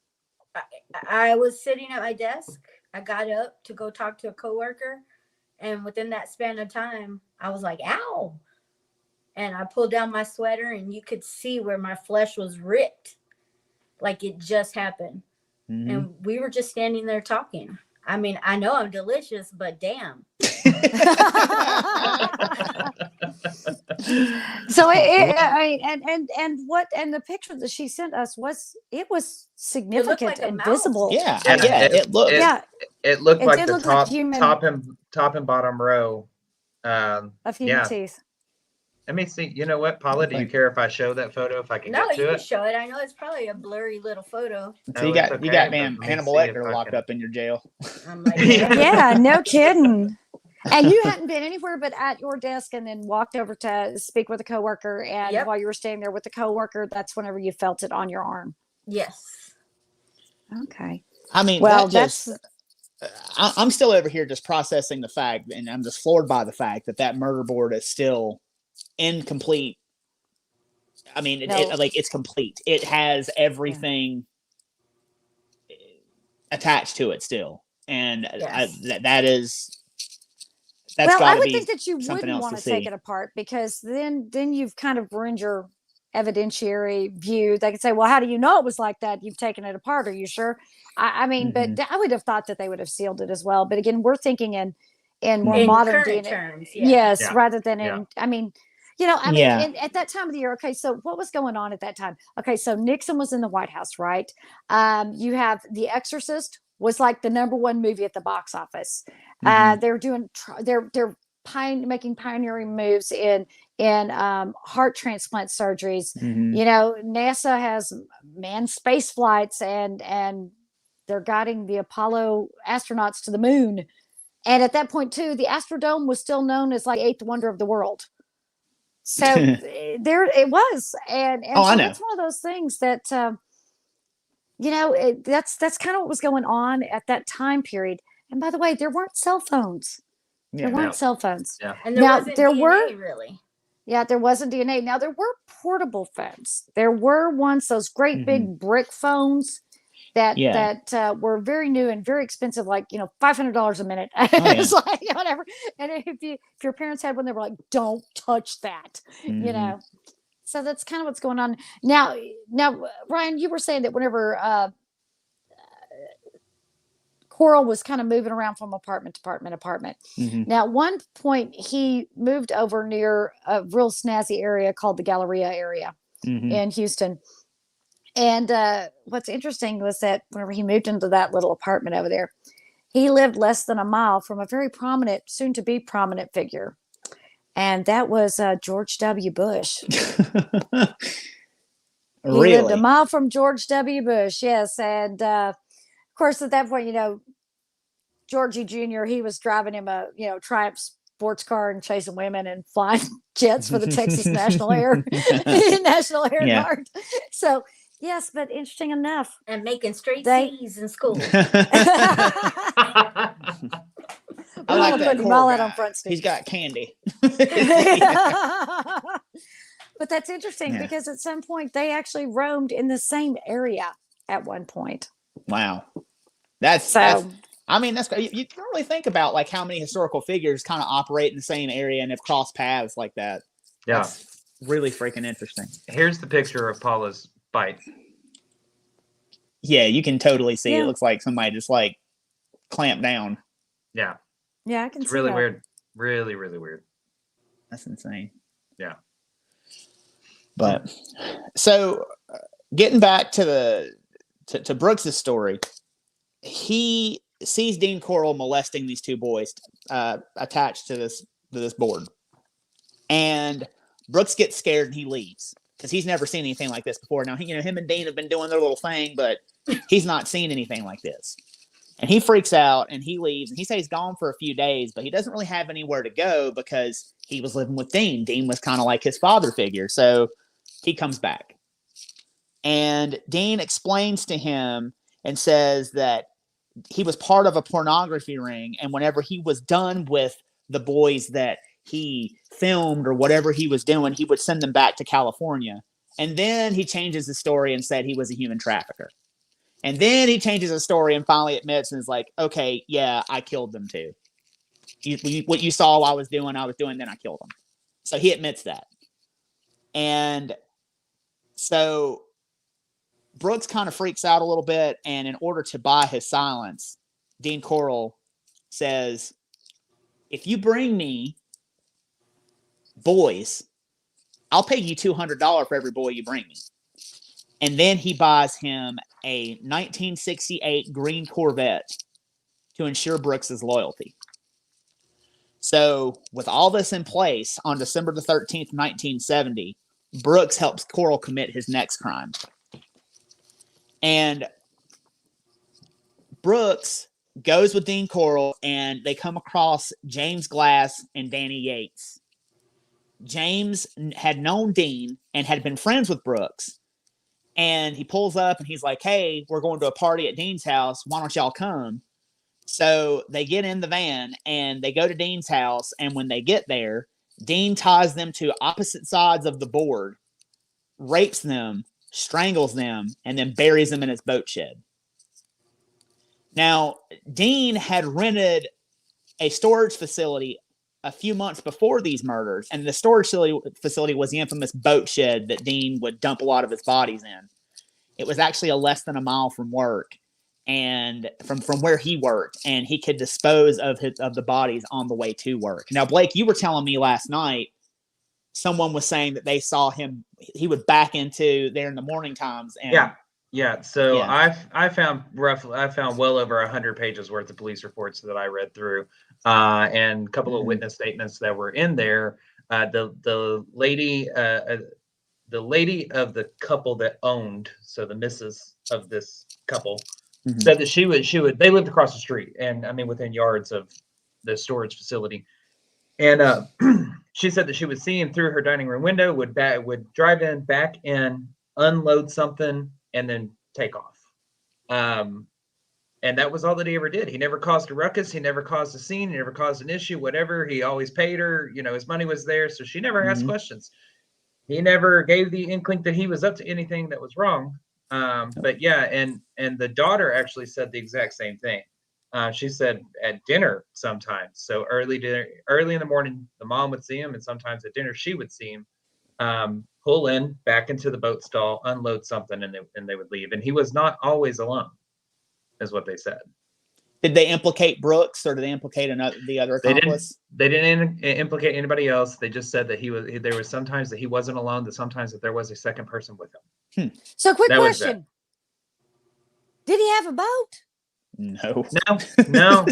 I was sitting at my desk. I got up to go talk to a coworker. And within that span of time, I was like, "Ow." And I pulled down my sweater and you could see where my flesh was ripped. Like it just happened. And we were just standing there talking. I mean, I know I'm delicious, but damn. So the picture that she sent us was significant and visible. Yeah, it looked. It looked like the top and bottom row of human teeth. Let me see. You know what, Paula? Do you care if I show that photo? If I can get to it? No, you can show it. I know it's probably a blurry little photo. So you got damn Hannibal Lecter locked up in your jail. I'm like, yeah, no kidding. And you hadn't been anywhere but at your desk, and then walked over to speak with a coworker. And while you were standing there with the coworker, that's whenever you felt it on your arm. Yes. Okay. I mean, well, I'm still over here just processing the fact, and I'm just floored by the fact that murder board is still incomplete. I mean, it's complete. It has everything attached to it still, and that is that's Well, got I to would be think that you something wouldn't else want to to take see. it apart, because then you've kind of ruined your evidentiary view. They could say, well, how do you know it was like that? You've taken it apart. Are you sure? I mean, but I would have thought that they would have sealed it as well. But again, we're thinking in more In modern current DNA. terms, Yes, Yeah. rather than Yeah. in, I mean, you know, I mean, Yeah. at that time of the year, okay, so what was going on at that time? Okay, so Nixon was in the White House, right? You have The Exorcist was like the #1 movie at the box office. They're doing, they're making pioneering moves in heart transplant surgeries. You know, NASA has manned space flights, and they're guiding the Apollo astronauts to the moon. And at that point, too, the Astrodome was still known as like eighth wonder of the world. So there it was, and Oh, I so know. it's one of those things that you know, that's kind of what was going on at that time period. And by the way, there weren't cell phones. There Yeah. weren't cell phones. Yeah. and there Now wasn't there DNA were, really. yeah, there wasn't DNA. Now there were portable phones. There were once those great big brick phones that Yeah. were very new and very expensive, like, you know, $500 a minute. Oh, It's yeah. like whatever. And if your parents had one, they were like, "Don't touch that," you know. So that's kind of what's going on now. Now, Ryan, you were saying that whenever Corll was kind of moving around from apartment to apartment. Now, at one point, he moved over near a real snazzy area called the Galleria area in Houston. And what's interesting was that whenever he moved into that little apartment over there, he lived less than a mile from a very prominent, soon to be prominent figure. And that was George W. Bush. He lived a mile from George W. Bush, yes. And of course, at that point, you know, Georgie Jr., he was driving him a, you know, Triumph sports car and chasing women and flying jets for the Texas National Air Guard. So, yes, but interesting enough. And making straight C's in school. I like that Corll guy. On Front Street. He's got candy. But that's interesting because at some point they actually roamed in the same area at one point. Wow. That's I mean, that's you don't really think about like how many historical figures kind of operate in the same area and have crossed paths like that. Yeah. That's really freaking interesting. Here's the picture of Paula's bite. Yeah, you can totally see it looks like somebody just like clamped down. Yeah. Yeah, I can see it's really that. weird. Really, really weird. That's insane. Yeah. But so getting back to to Brooks's story, he sees Dean Corll molesting these two boys attached to this board. And Brooks gets scared and he leaves because he's never seen anything like this before. Now, him and Dean have been doing their little thing, but he's not seen anything like this. And he freaks out and he leaves. And he says he's gone for a few days, but he doesn't really have anywhere to go because he was living with Dean. Dean was kind of like his father figure. So he comes back. And Dean explains to him and says that he was part of a pornography ring. And whenever he was done with the boys that he filmed or whatever he was doing, he would send them back to California. And then he changes the story and said he was a human trafficker. And then he changes his story and finally admits and is like, okay, yeah, I killed them too. What you saw I was doing, then I killed them. So he admits that. And so Brooks kind of freaks out a little bit. And in order to buy his silence, Dean Corll says, if you bring me boys, I'll pay you $200 for every boy you bring me. And then he buys him a 1968 green Corvette to ensure Brooks's loyalty. So with all this in place, on December the 13th, 1970, Brooks helps Corll commit his next crime. And Brooks goes with Dean Corll and they come across James Glass and Danny Yates. James had known Dean and had been friends with Brooks. And he pulls up and he's like, hey, we're going to a party at Dean's house. Why don't y'all come? So they get in the van and they go to Dean's house. And when they get there, Dean ties them to opposite sides of the board, rapes them, strangles them, and then buries them in his boat shed. Now, Dean had rented a storage facility a few months before these murders, and the storage facility was the infamous boat shed that Dean would dump a lot of his bodies in. It was actually less than a mile from work, and from where he worked, and he could dispose of the bodies on the way to work. Now, Blake, you were telling me last night someone was saying that they saw him. He would back into there in the morning times, and yeah. So I found well over 100 pages worth of police reports that I read through, and a couple of witness statements that were in there. The lady of the couple that owned, so the missus of this couple, said that she would. They lived across the street, and I mean within yards of the storage facility, and she said that she would see him through her dining room window, would drive in, back in, unload something, and then take off. And that was all that he ever did. He never caused a ruckus. He never caused a scene. He never caused an issue, whatever. He always paid her. His money was there, so she never asked questions. He never gave the inkling that he was up to anything that was wrong. But yeah, and the daughter actually said the exact same thing. She said at dinner sometimes. So early in the morning, the mom would see him, and sometimes at dinner she would see him pull in back into the boat stall, unload something, and they would leave. And he was not always alone, is what they said. Did they implicate Brooks, or did they implicate the other accomplice? They didn't implicate anybody else. They just said that there was sometimes that he wasn't alone, that sometimes that there was a second person with him. So quick question. Did he have a boat? No.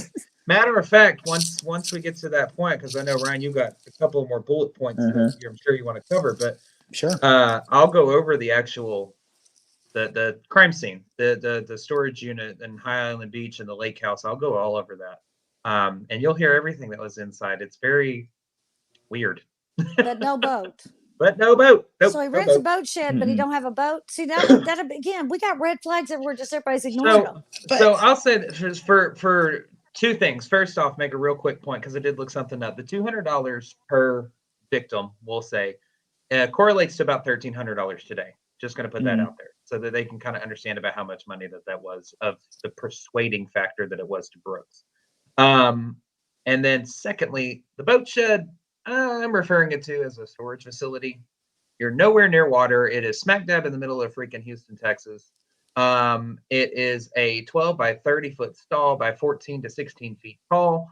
Matter of fact, once we get to that point, because I know, Ryan, you got a couple more bullet points that I'm sure you want to cover, but sure. I'll go over the actual the crime scene, the storage unit in High Island Beach and the lake house. I'll go all over that. And you'll hear everything that was inside. It's very weird. But no boat. Nope, so he rents a boat shed, but he don't have a boat. See, that again, we got red flags everywhere. Just everybody's ignoring them. So I'll say that for two things. First off, make a real quick point, because I did look something up. The $200 per victim, we'll say, correlates to about $1,300 today. Just going to put that out there so that they can kind of understand about how much money that was, of the persuading factor that it was to Brooks. And then secondly, the boat shed, I'm referring it to as a storage facility. You're nowhere near water. It is smack dab in the middle of freaking Houston, Texas. It is a 12 by 30 foot stall by 14 to 16 feet tall.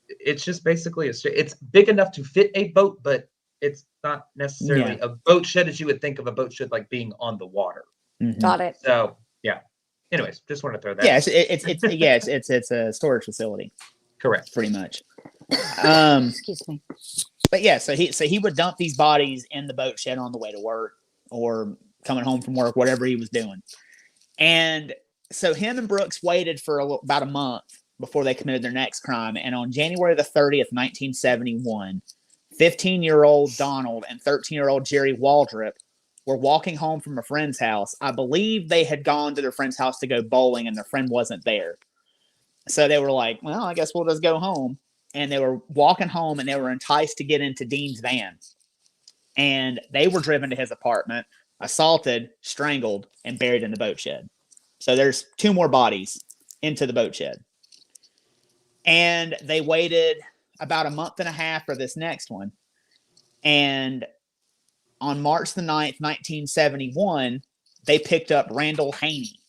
It's just basically it's big enough to fit a boat, but it's not necessarily a boat shed as you would think of a boat shed, like being on the water. Got it. So yeah. Anyways, just want to throw that. Yeah, it's a storage facility. Correct. Pretty much. Excuse me. But yeah, so he would dump these bodies in the boat shed on the way to work or coming home from work, whatever he was doing. And so him and Brooks waited for about a month before they committed their next crime. And on January the 30th, 1971, 15-year-old Donald and 13-year-old Jerry Waldrop were walking home from a friend's house. I believe they had gone to their friend's house to go bowling, and their friend wasn't there. So they were like, well, I guess we'll just go home. And they were walking home, and they were enticed to get into Dean's van. And they were driven to his apartment, assaulted, strangled, and buried in the boat shed. So there's 2 more bodies into the boat shed. And they waited about a month and a half for this next one. And on March the 9th, 1971, they picked up Randall Haney.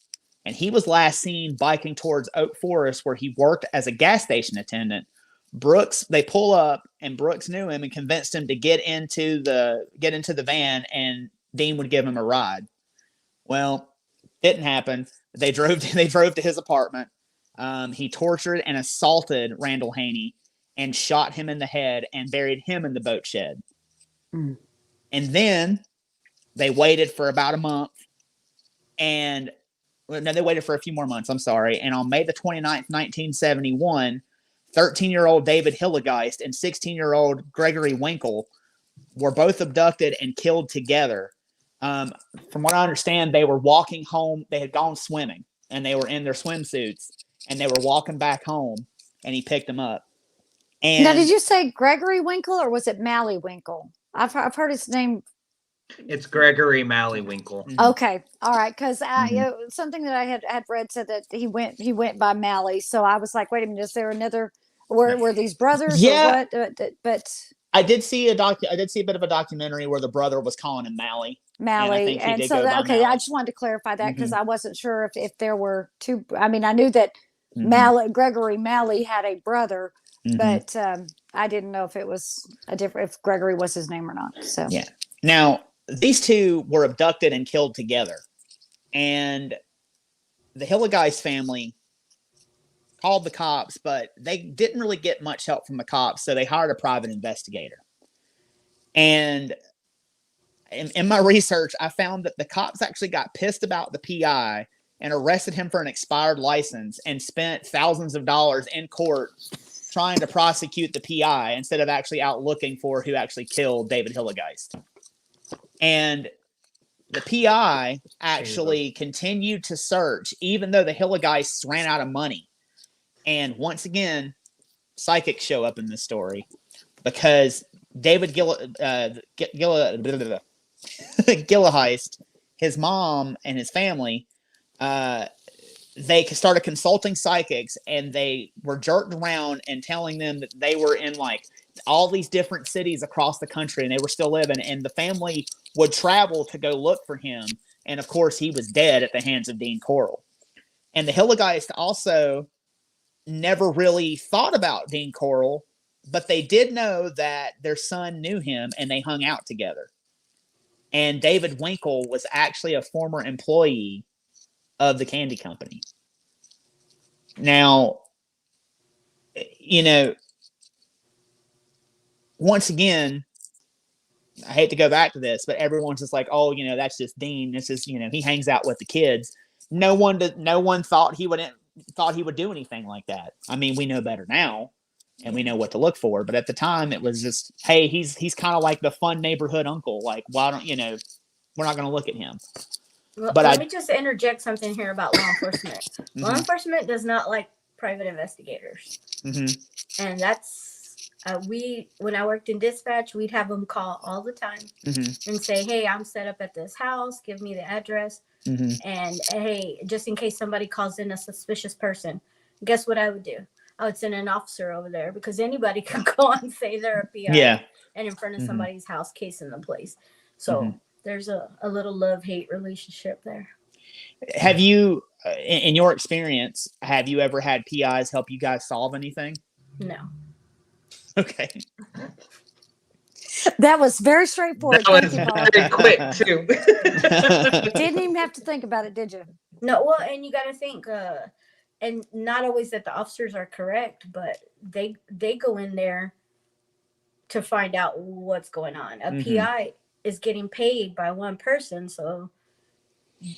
And he was last seen biking towards Oak Forest, where he worked as a gas station attendant. They pull up, and Brooks knew him and convinced him to get into the van, and Dean would give him a ride. Well, didn't happen. They drove to his apartment. He tortured and assaulted Randall Haney and shot him in the head and buried him in the boat shed. And then they waited for about a month, and they waited for a few more months. I'm sorry. And on May the 29th, 1971, 13-year-old David Hillegeist and 16-year-old Gregory Winkle were both abducted and killed together. From what I understand, they were walking home. They had gone swimming, and they were in their swimsuits, and they were walking back home, and he picked them up. And now, did you say Gregory Winkle, or was it Mally Winkle? I've heard his name. It's Gregory Mally Winkle. Okay, all right, because something that I had read said that he went by Mally. So I was like, wait a minute, is there another Were these brothers Yeah. or what? But I did see a bit of a documentary where the brother was calling him Mally. Mally, and so okay, Mally. I just wanted to clarify that because I wasn't sure if there were two. I mean, I knew that Gregory Malley had a brother, but I didn't know if it was if Gregory was his name or not. So yeah. Now these two were abducted and killed together, and the Hilligeist family called the cops, but they didn't really get much help from the cops, so they hired a private investigator. And in my research, I found that the cops actually got pissed about the PI and arrested him for an expired license and spent thousands of dollars in court trying to prosecute the PI instead of actually out looking for who actually killed David Hilligeist. And the PI actually continued to search even though the Hilligeists ran out of money. And once again, psychics show up in this story because David Gilliheist, his mom and his family, they started consulting psychics, and they were jerked around and telling them that they were in like all these different cities across the country and they were still living, and the family would travel to go look for him. And of course, he was dead at the hands of Dean Corll. And the Hilligeist also never really thought about Dean Corll, but they did know that their son knew him and they hung out together. And David Winkle was actually a former employee of the candy company. Now, you know, once again, I hate to go back to this, but everyone's just like, oh, you know, that's just Dean. This is, you know, he hangs out with the kids. No one thought he would do anything like that. I mean, we know better now and we know what to look for. But at the time it was just, hey, he's kind of like the fun neighborhood uncle. Like, why don't, you know, we're not going to look at him. Well, but let me just interject something here about law enforcement. Law enforcement does not like private investigators. And that's, when I worked in dispatch, we'd have them call all the time and say, hey, I'm set up at this house. Give me the address. And hey, just in case somebody calls in a suspicious person, guess what I would do? I would send an officer over there because anybody could go and say they're a PI and in front of somebody's house casing the place. So there's a little love-hate relationship there. Have you, in your experience, have you ever had PIs help you guys solve anything? No. Okay. That was very straightforward. That was very quick too. Didn't even have to think about it, did you? No, well, and you got to think, and not always that the officers are correct, but they go in there to find out what's going on. A PI is getting paid by one person, so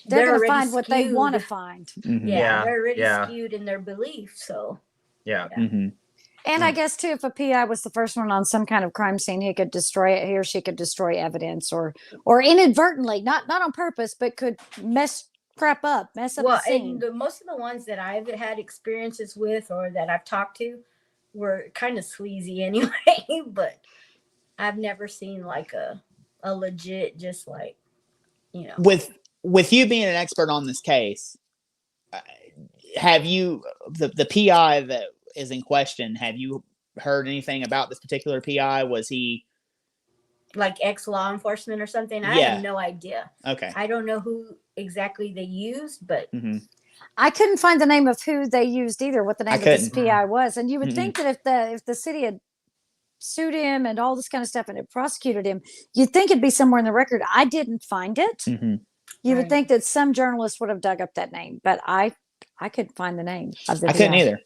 they're going to find what they want to find. Yeah, they're already skewed in their belief. So And I guess too, if a PI was the first one on some kind of crime scene, he could destroy it. He or she could destroy evidence, or inadvertently, not on purpose, but could mess up the scene. And most of the ones that I've had experiences with, or that I've talked to, were kind of sleazy anyway. But I've never seen like a legit, just like, you know. With you being an expert on this case, have you the PI that is in question, have you heard anything about this particular PI? Was he like ex-law enforcement or something? I have no idea. Okay. I don't know who exactly they used, but I couldn't find the name of who they used either, what the name of this PI was. And you would think that if the city had sued him and all this kind of stuff and had prosecuted him, you'd think it'd be somewhere in the record. I didn't find it. You would think that some journalist would have dug up that name, but I couldn't find the name of the PI. I couldn't either.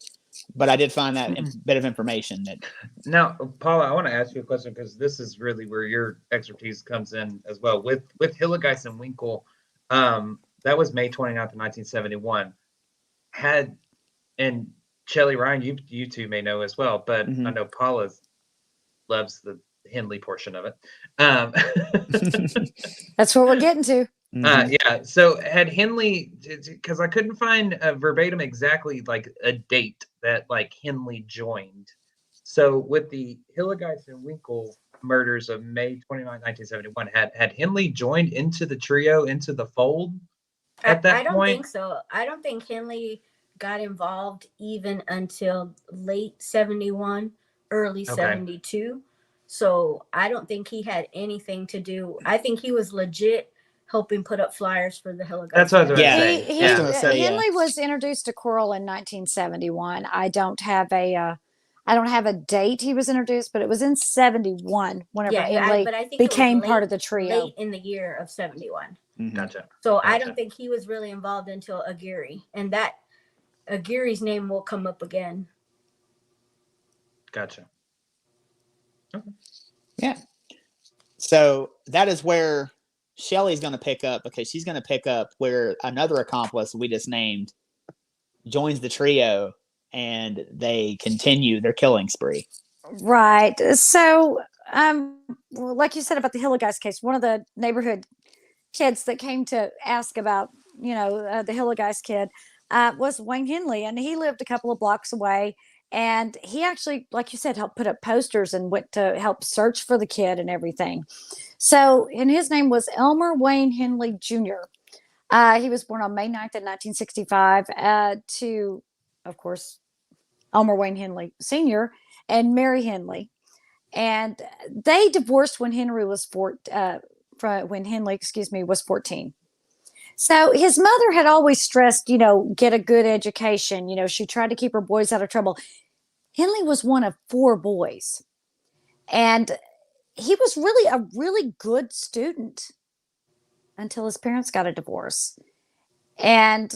But I did find that bit of information. That now, Paula, I want to ask you a question because this is really where your expertise comes in as well. With Hilligeist and Winkle, that was May 29th of 1971. And Shelley Ryan, you two may know as well, but I know Paula loves the Henley portion of it. That's what we're getting to. So had Henley, because I couldn't find a verbatim exactly like a date that like Henley joined. So with the Hilligeist and Winkle murders of May 29, 1971, had Henley joined into the trio, into the fold at that point? I don't think so. I don't think Henley got involved even until late 71, early 72. So I don't think he had anything to do. I think he was legit helping put up flyers for the Hilligeist. That's what I was going to say. Henley was introduced to Corll in 1971. I don't have a date he was introduced, but it was in 71 whenever Henley but I think became part of the trio. Late in the year of 71. Gotcha. So I don't think he was really involved until Aguirre, and that Aguirre's name will come up again. Gotcha. Okay. Yeah. So that is where Shelley's going to pick up, because she's going to pick up where another accomplice we just named joins the trio, and they continue their killing spree. Right. So, well, like you said about the Hilligeist case, one of the neighborhood kids that came to ask about, the Hilligeist kid was Wayne Henley, and he lived a couple of blocks away. And he actually, like you said, helped put up posters and went to help search for the kid and everything. So, and his name was Elmer Wayne Henley Jr. He was born on May 9th in 1965 to, of course, Elmer Wayne Henley Sr. and Mary Henley. And they divorced when Henley was 14. So his mother had always stressed, get a good education. She tried to keep her boys out of trouble. Henley was one of 4 boys. And he was really a really good student until his parents got a divorce. And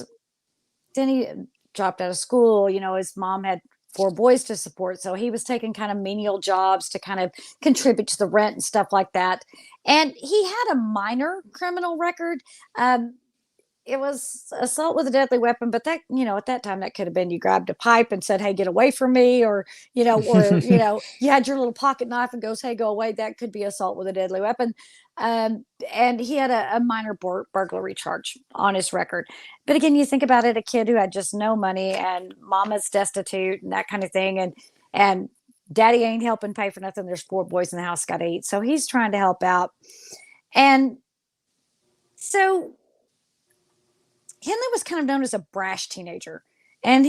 then he dropped out of school. His mom had 4 boys to support. So he was taking kind of menial jobs to kind of contribute to the rent and stuff like that. And he had a minor criminal record. It was assault with a deadly weapon, but that, at that time, that could have been you grabbed a pipe and said, "Hey, get away from me," or you had your little pocket knife and goes, "Hey, go away." That could be assault with a deadly weapon. And he had a minor burglary charge on his record. But again, you think about it, a kid who had just no money and mama's destitute and that kind of thing. And daddy ain't helping pay for nothing. There's 4 boys in the house, got to eat. So he's trying to help out. And so Henley was kind of known as a brash teenager. And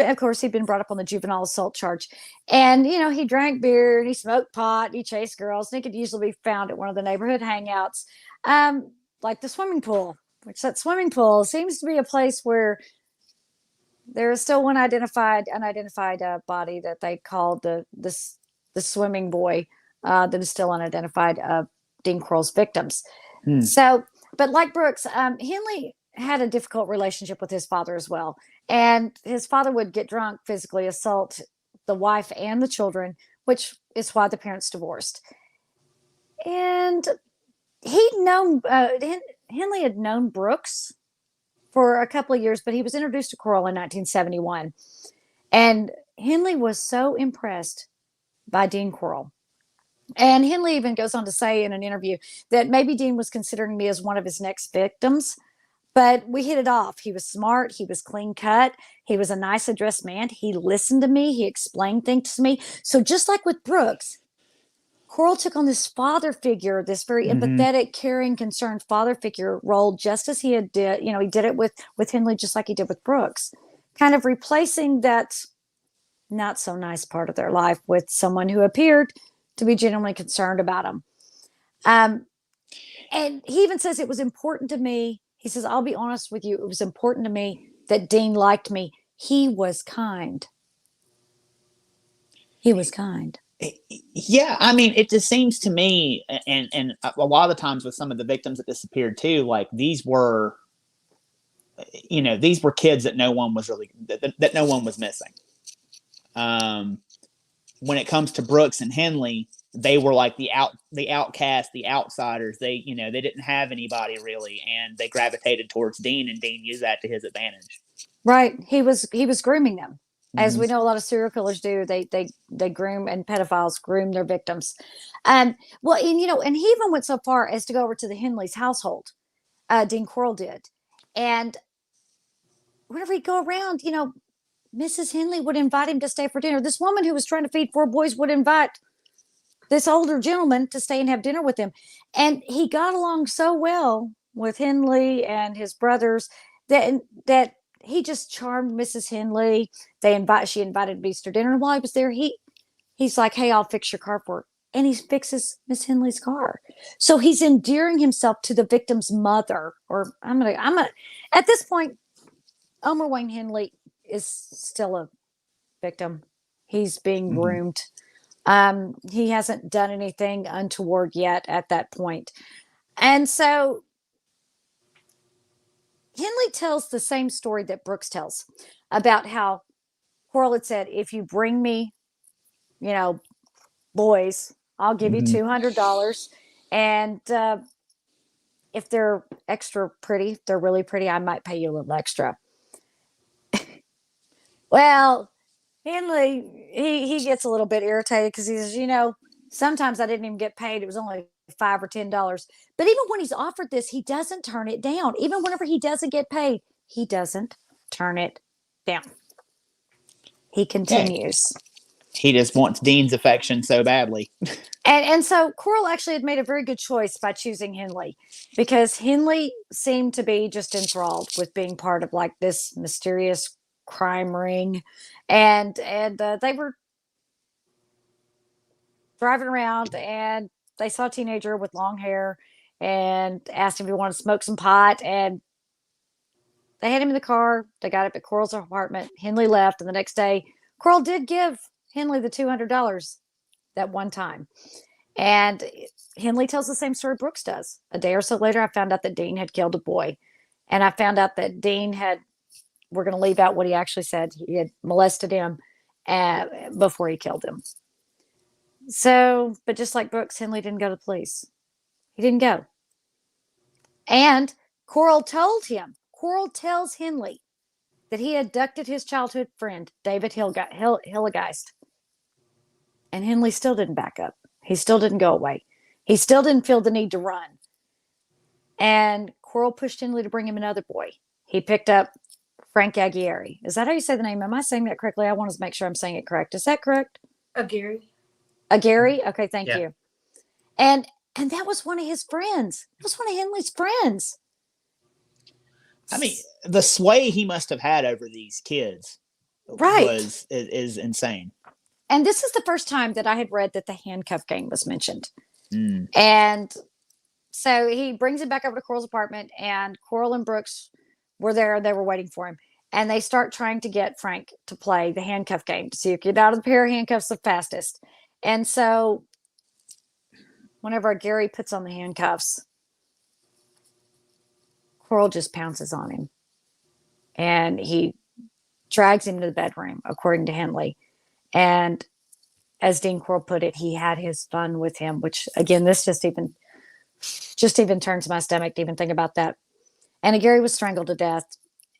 of course, he'd been brought up on the juvenile assault charge. And, he drank beer, and he smoked pot, and he chased girls, and he could usually be found at one of the neighborhood hangouts, like the swimming pool, which that swimming pool seems to be a place where there is still one unidentified body that they called the swimming boy that is still unidentified of Dean Corll's victims. So, but like Brooks, Henley had a difficult relationship with his father as well. And his father would get drunk, physically assault the wife and the children, which is why the parents divorced. And Henley had known Brooks for a couple of years, but he was introduced to Corll in 1971. And Henley was so impressed by Dean Corll. And Henley even goes on to say in an interview that maybe Dean was considering me as one of his next victims, but we hit it off. He was smart. He was clean cut. He was a nice addressed man. He listened to me. He explained things to me. So just like with Brooks, Corll took on this father figure, this very empathetic, caring, concerned father figure role, just as he did it with Henley, just like he did with Brooks, kind of replacing that not so nice part of their life with someone who appeared to be genuinely concerned about him. And he even says, it was important to me. He says, I'll be honest with you. It was important to me that Dean liked me. He was kind. He was kind. Yeah. I mean, it just seems to me, and a lot of the times with some of the victims that disappeared too, like these were kids that no one was really, that no one was missing. When it comes to Brooks and Henley, they were like the outcast, the outsiders. They didn't have anybody really, and they gravitated towards Dean, and Dean used that to his advantage. Right. He was grooming them. As we know, a lot of serial killers do. They groom, and pedophiles groom their victims. And he even went so far as to go over to the Henley's household. Dean Corll did. And whenever he'd go around, Mrs. Henley would invite him to stay for dinner. This woman who was trying to feed 4 boys would invite this older gentleman to stay and have dinner with him. And he got along so well with Henley and his brothers that he just charmed Mrs. Henley. She invited him to Easter dinner. And while he was there, he's like, "Hey, I'll fix your car for her." And he fixes Miss Henley's car. So he's endearing himself to the victim's mother. Or at this point, Elmer Wayne Henley is still a victim. He's being groomed. He hasn't done anything untoward yet at that point. And so Henley tells the same story that Brooks tells about how Corll had said, if you bring me, boys, I'll give you $200. And if they're extra pretty, if they're really pretty, I might pay you a little extra. Well, Henley, he gets a little bit irritated because he says, sometimes I didn't even get paid. It was only $5 or $10. But even when he's offered this, he doesn't turn it down. Even whenever he doesn't get paid, he doesn't turn it down. He continues. He just wants Dean's affection so badly. And so Corll actually had made a very good choice by choosing Henley, because Henley seemed to be just enthralled with being part of like this mysterious crime ring. And they were driving around and they saw a teenager with long hair and asked him if he wanted to smoke some pot. And they had him in the car. They got up at Corll's apartment. Henley left. And the next day, Corll did give Henley the $200 that one time. And Henley tells the same story Brooks does. A day or so later, I found out that Dean had killed a boy. And I found out that Dean we're going to leave out what he actually said. He had molested him before he killed him. So, but just like Brooks, Henley didn't go to the police. He didn't go. And Corll tells Henley that he abducted his childhood friend, David Hillegeist. And Henley still didn't back up. He still didn't go away. He still didn't feel the need to run. And Corll pushed Henley to bring him another boy. He picked up Frank Aguirre. Is that how you say the name? Am I saying that correctly? I want to make sure I'm saying it correct. Is that correct? Aguirre. Aguirre? Okay, thank you. And that was one of his friends. It was one of Henley's friends. I mean, the sway he must have had over these kids is insane. And this is the first time that I had read that the handcuff game was mentioned. And so he brings him back over to Corll's apartment, and Corll and Brooks were there. They were waiting for him. And they start trying to get Frank to play the handcuff game to see who could get out of the pair of handcuffs the fastest. And so whenever Gary puts on the handcuffs, Corll just pounces on him. And he drags him to the bedroom, according to Henley. And as Dean Corll put it, he had his fun with him, which again, this just even turns my stomach to even think about that. And Gary was strangled to death,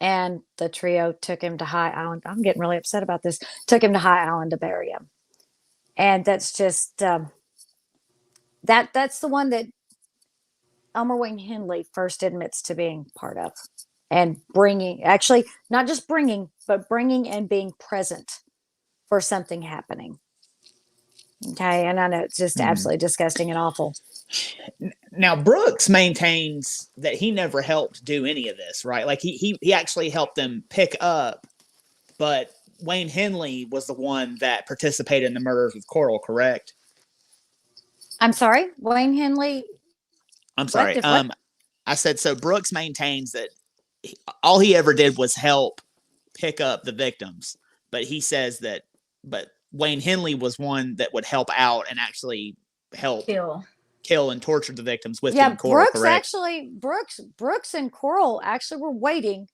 and the trio took him to High Island. I'm getting really upset about this. Took him to High Island to bury him. And that's just that's the one that Elmer Wayne Henley first admits to being part of, and actually not just bringing and being present for something happening. Okay, and I know it's just absolutely disgusting and awful. Now, Brooks maintains that he never helped do any of this, right? Like he actually helped them pick up, but Wayne Henley was the one that participated in the murders with Corll, correct? I'm sorry, Wayne Henley. I'm sorry. I said, so Brooks maintains that all he ever did was help pick up the victims, but he says but Wayne Henley was one that would help out and actually help kill and torture the victims with Corll, Brooks correct? Actually, Brooks and Corll actually were waiting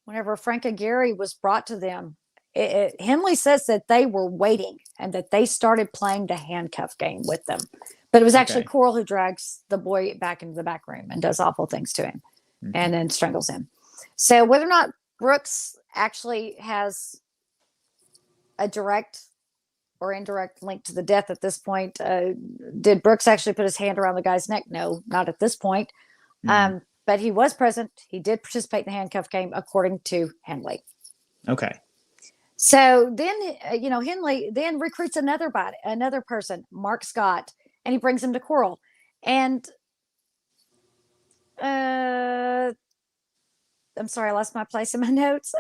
whenever Frank Aguirre was brought to them. Henley says that they were waiting and that they started playing the handcuff game with them. But it was actually Corll who drags the boy back into the back room and does awful things to him and then strangles him. So whether or not Brooks actually has a direct or indirect link to the death at this point, did Brooks actually put his hand around the guy's neck? No, not at this point. But he was present. He did participate in the handcuff game, according to Henley. Okay. So then, Henley then recruits another person, Mark Scott, and he brings him to Corll. And I'm sorry, I lost my place in my notes.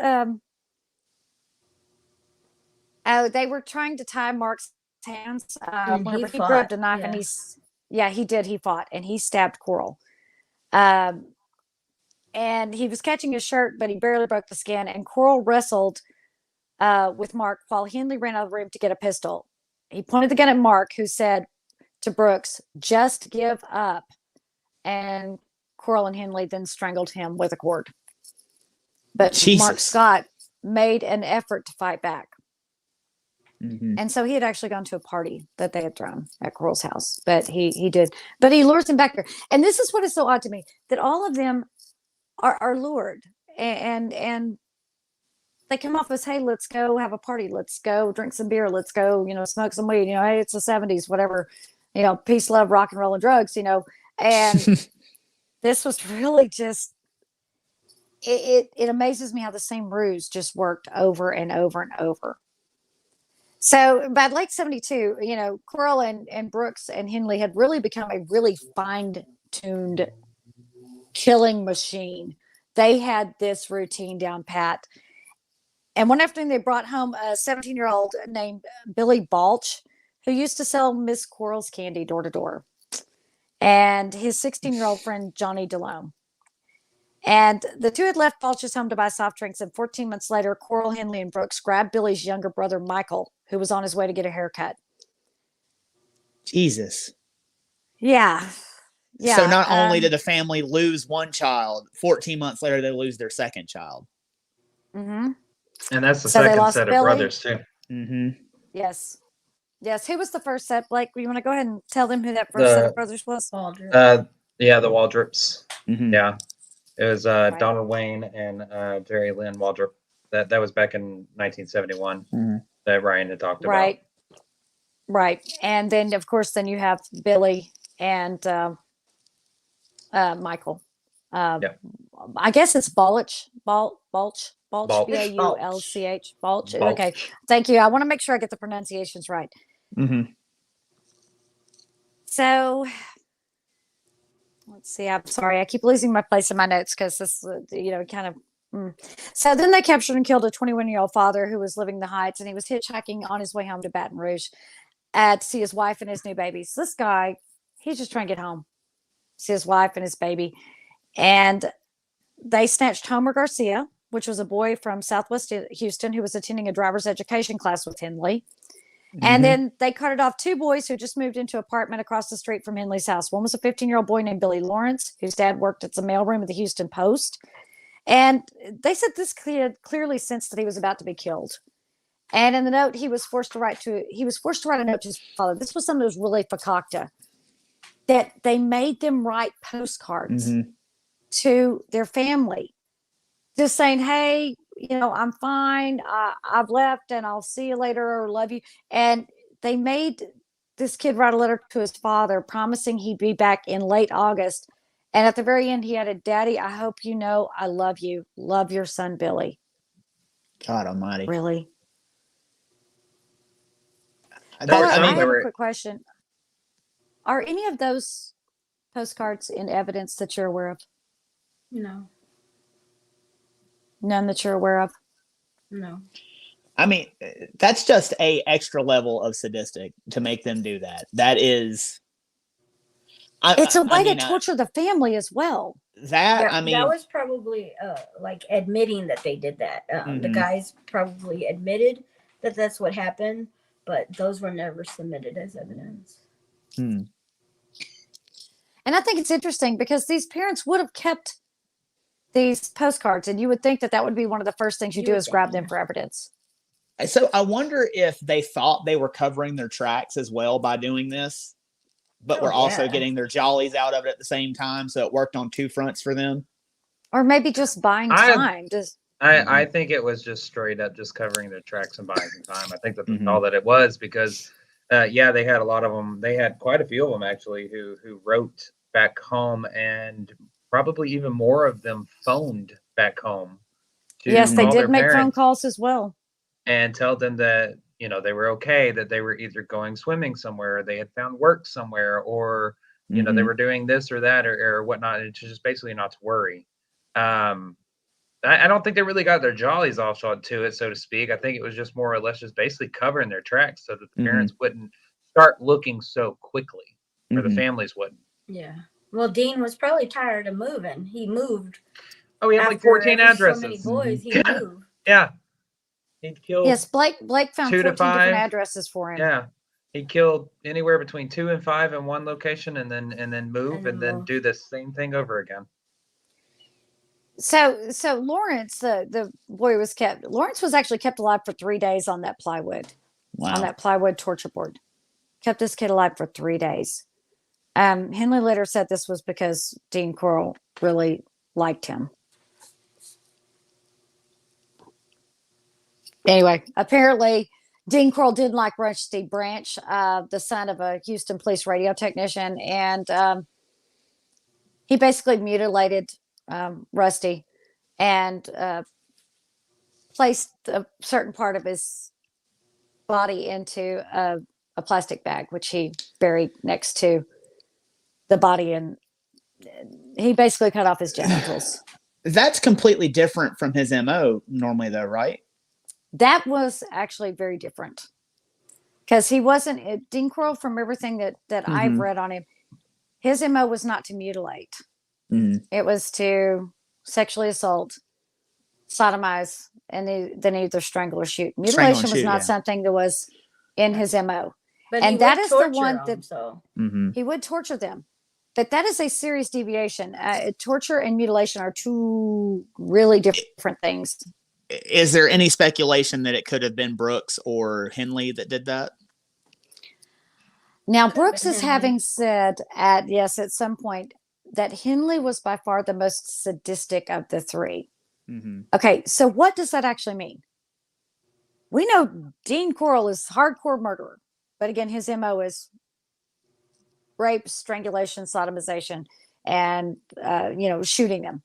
They were trying to tie Mark's hands And whenever he fought. grabbed a knife, and he did. He fought and he stabbed Corll. Um, and he was catching his shirt, but he barely broke the skin. And Corll wrestled with Mark while Henley ran out of the room to get a pistol. He pointed the gun at Mark, who said to Brooks, "Just give up." And Corll and Henley then strangled him with a cord. But Jesus. Mark Scott made an effort to fight back. Mm-hmm. And so he had actually gone to a party that they had thrown at Corll's house, but he did. But he lures him back there. And this is what is so odd to me, that all of them are lured, and they come off as, "Hey, let's go have a party. Let's go drink some beer. Let's go, smoke some weed. Hey, it's the 70s, whatever, peace, love, rock and roll, and drugs, And this was really just, it amazes me how the same ruse just worked over and over and over. So by late 72, Corll and Brooks and Henley had really become a really fine-tuned killing machine. They had this routine down pat. And one afternoon, they brought home a 17-year-old named Billy Balch, who used to sell Miss Corll's candy door to door, and his 16-year-old friend, Johnny DeLome. And the two had left Balch's home to buy soft drinks. And 14 months later, Corll, Henley, and Brooks grabbed Billy's younger brother, Michael, who was on his way to get a haircut. Jesus. Yeah. Yeah. So not only did the family lose one child, 14 months later, they lose their second child. Mm-hmm. And that's the second set of Billy. brothers, too. Mm-hmm. Yes. Yes. Who was the first set? Blake, you want to go ahead and tell them who that first set of brothers was? Waldrop. Yeah, the Waldrops. Mm-hmm. Yeah. It was Donald Wayne and Jerry Lynn Waldrop. That was back in 1971 that Ryan had talked about. Right. And then, of course, you have Billy and Michael. I guess it's Balch. Balch. Baulch. Balch. Okay. Thank you. I want to make sure I get the pronunciations right. Mm-hmm. So let's see. I'm sorry. I keep losing my place in my notes because this, kind of. So then they captured and killed a 21-year-old father who was living in the Heights, and he was hitchhiking on his way home to Baton Rouge to see his wife and his new babies. This guy, he's just trying to get home, see his wife and his baby. And they snatched Homer Garcia, which was a boy from Southwest Houston who was attending a driver's education class with Henley. And then they carted off two boys who just moved into an apartment across the street from Henley's house. One was a 15-year-old boy named Billy Lawrence, whose dad worked at the mailroom of the Houston Post. And they said this kid clearly sensed that he was about to be killed. And in the note, he was forced to write a note to his father. This was something that was really fakakta, that they made them write postcards to their family, just saying, "Hey, I'm fine. I've left, and I'll see you later, or love you." And they made this kid write a letter to his father, promising he'd be back in late August. And at the very end, he added, "Daddy, I hope you know I love you. Love your son, Billy." God almighty. Really? I have a quick question. Are any of those postcards in evidence that you're aware of? No. None that you're aware of? No. I mean, that's just a extra level of sadistic to make them do that. That is... It's a way to torture the family as well. That was probably like admitting that they did that. The guys probably admitted that that's what happened, but those were never submitted as evidence. And I think it's interesting because these parents would have kept these postcards, and you would think that would be one of the first things you do is grab them for evidence. So I wonder if they thought they were covering their tracks as well by doing this, but we're also getting their jollies out of it at the same time. So it worked on two fronts for them. Or maybe just buying time. I think it was just straight up just covering their tracks and buying some time. I think that's all that it was because, they had a lot of them. They had quite a few of them actually who wrote back home, and probably even more of them phoned back home. Yes, they did make phone calls as well. And tell them that, they were okay, that they were either going swimming somewhere, or they had found work somewhere, or, they were doing this or that or whatnot. It's just basically not to worry. I don't think they really got their jollies off to it, so to speak. I think it was just more or less just basically covering their tracks so that the parents wouldn't start looking so quickly, or the families wouldn't. Yeah. Well, Dean was probably tired of moving. He moved. Oh, he had like 14 addresses. So many boys, he moved. Yeah. He killed. Yes, Blake found 2 to 14 different 5. addresses for him. Yeah. He killed anywhere between 2 and 5 in one location, and then move and then do the same thing over again. So Lawrence, the boy was kept. Lawrence was actually kept alive for 3 days on that plywood. Wow. On that plywood torture board. Kept this kid alive for 3 days. Henley later said this was because Dean Corll really liked him. Anyway, apparently Dean Corll didn't like Rusty Branch, the son of a Houston police radio technician, and he basically mutilated Rusty and placed a certain part of his body into a plastic bag, which he buried next to the body, and he basically cut off his genitals. That's completely different from his MO normally, though, right? That was actually very different because he wasn't Dean Corll, from everything that I've read on him. His MO was not to mutilate. It was to sexually assault, sodomize, and then either strangle or shoot. Mutilation was not something that was in his MO. But and that is the one them, that so. he would torture them. But that is a serious deviation. Torture and mutilation are two really different things. Is there any speculation that it could have been Brooks or Henley that did that? Now, Brooks is having said at some point that Henley was by far the most sadistic of the three. Okay, so what does that actually mean? We know Dean Corll is hardcore murderer, but again, his MO is rape, strangulation, sodomization, and shooting them.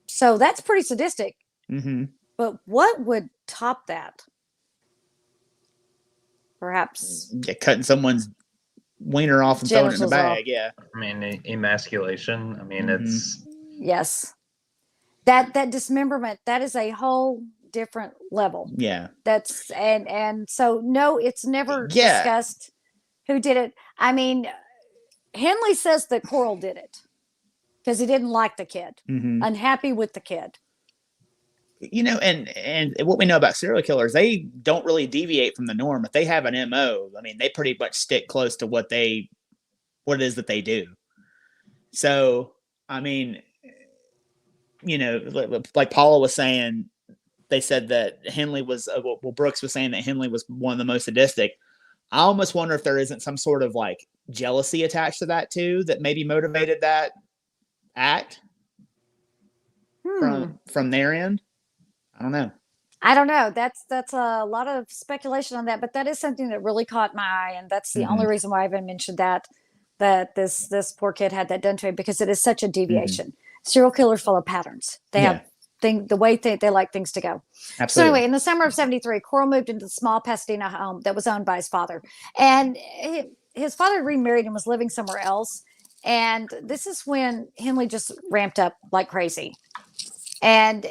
So that's pretty sadistic. But what would top that? Perhaps cutting someone's wiener off and throwing it in the bag. Off. Yeah. I mean, emasculation. I mean, it's yes. That dismemberment, that is a whole different level. Yeah. That's and so no, it's never discussed who did it. I mean, Henley says that Corll did it because he didn't like the kid, unhappy with the kid. And what we know about serial killers, they don't really deviate from the norm. If they have an MO, I mean, they pretty much stick close to what it is that they do. So, I mean, like Paula was saying, they said that Henley was, Brooks was saying that Henley was one of the most sadistic. I almost wonder if there isn't some sort of like jealousy attached to that too, that maybe motivated that act from their end. I don't know. That's a lot of speculation on that, but that is something that really caught my eye, and that's the only reason why I even mentioned that this poor kid had that done to him, because it is such a deviation. Serial killers follow patterns. They have the way they like things to go. Absolutely. So anyway, in the summer of '73, Corll moved into the small Pasadena home that was owned by his father, and his father remarried and was living somewhere else. And this is when Henley just ramped up like crazy. And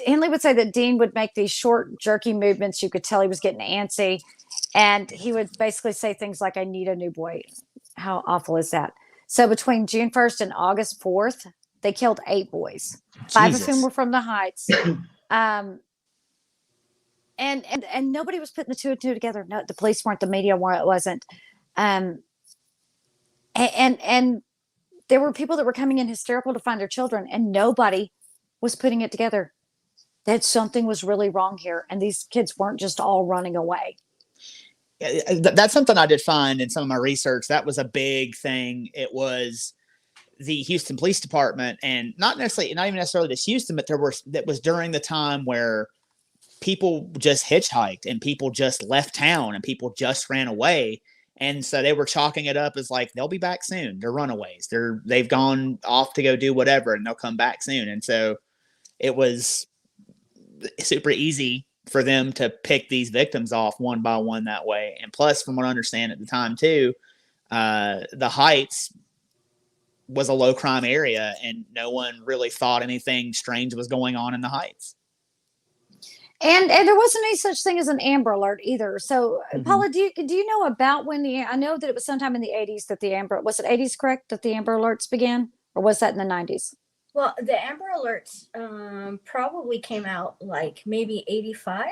Henley would say that Dean would make these short, jerky movements. You could tell he was getting antsy. And he would basically say things like, "I need a new boy." How awful is that? So between June 1st and August 4th, they killed 8 boys. Jesus. 5 of whom were from the Heights. And nobody was putting the 2 and 2 together. No, the police weren't, the media wasn't. And there were people that were coming in hysterical to find their children, and nobody was putting it together that something was really wrong here, and these kids weren't just all running away. That's something I did find in some of my research. That was a big thing. It was the Houston Police Department, and not even necessarily just Houston, but that was during the time where people just hitchhiked and people just left town and people just ran away. And so they were chalking it up as like, they'll be back soon. They're runaways. They've gone off to go do whatever, and they'll come back soon. And so it was super easy for them to pick these victims off one by one that way. And plus, from what I understand at the time too, the Heights was a low crime area, and no one really thought anything strange was going on in the Heights. And there wasn't any such thing as an Amber Alert either. So, Paula, do you know about when I know that it was sometime in the 80s that was it 80s, correct, that the Amber Alerts began, or was that in the 90s? Well, the Amber Alerts probably came out like maybe 85,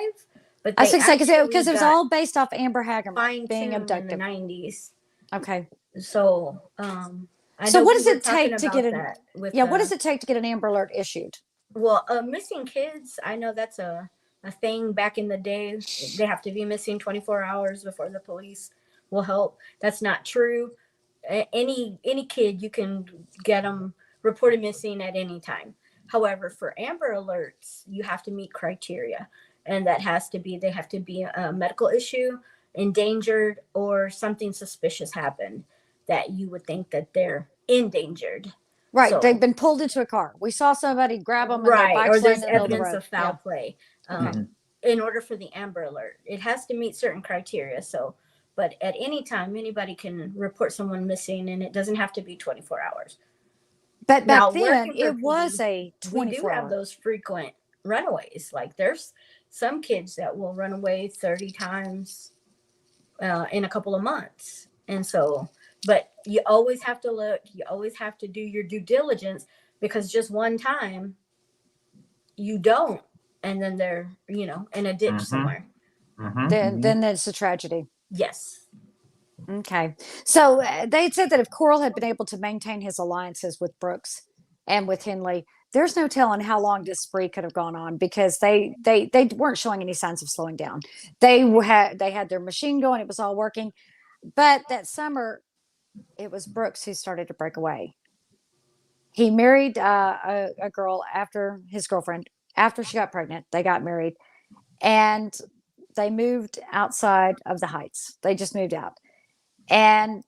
but I was going to say because it was all based off Amber Hagerman being abducted in the 90s. Okay. So, so what does it take to get what does it take to get an Amber Alert issued? Well, missing kids, I know that's a thing back in the day. They have to be missing 24 hours before the police will help. That's not true. Any kid, you can get them reported missing at any time. However, for Amber Alerts, you have to meet criteria, and that they have to be a medical issue, endangered, or something suspicious happened that you would think that they're endangered. Right, so, they've been pulled into a car. We saw somebody grab them, right? Or there's evidence of foul play. Okay. In order for the Amber Alert, it has to meet certain criteria. So, but at any time, anybody can report someone missing, and it doesn't have to be 24 hours. But back then, it was a 24 We do have those frequent runaways. Like there's some kids that will run away 30 times in a couple of months, and so. But you always have to look. You always have to do your due diligence, because just one time you don't, and then they're in a ditch somewhere. Then it's a tragedy. Yes. Okay. So they said that if Corll had been able to maintain his alliances with Brooks and with Henley, there's no telling how long this spree could have gone on, because they weren't showing any signs of slowing down. They had their machine going. It was all working. But that summer, it was Brooks who started to break away. He married a girl after his girlfriend. After she got pregnant, they got married, and they moved outside of the Heights. They just moved out. And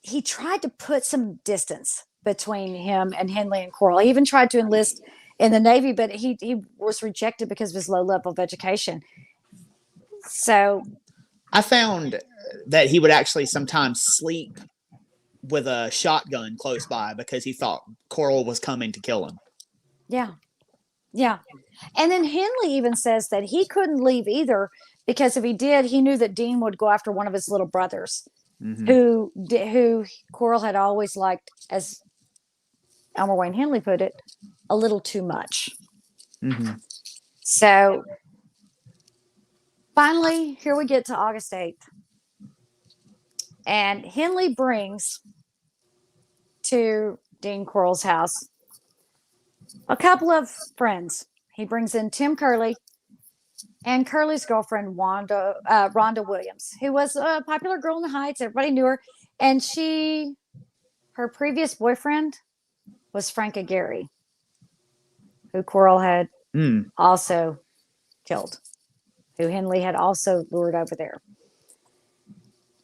he tried to put some distance between him and Henley and Corll. He even tried to enlist in the Navy, but he was rejected because of his low level of education. So I found that he would actually sometimes sleep with a shotgun close by because he thought Corll was coming to kill him. Yeah. Yeah. And then Henley even says that he couldn't leave either, because if he did, he knew that Dean would go after one of his little brothers, who Corll had always liked, as Elmer Wayne Henley put it, a little too much. So finally, here we get to August 8th. And Henley brings to Dean Corll's house a couple of friends. He brings in Tim Curley and Curley's girlfriend, Rhonda Williams, who was a popular girl in the Heights. Everybody knew her. And her previous boyfriend was Frank Aguirre, who Corll had also killed, who Henley had also lured over there.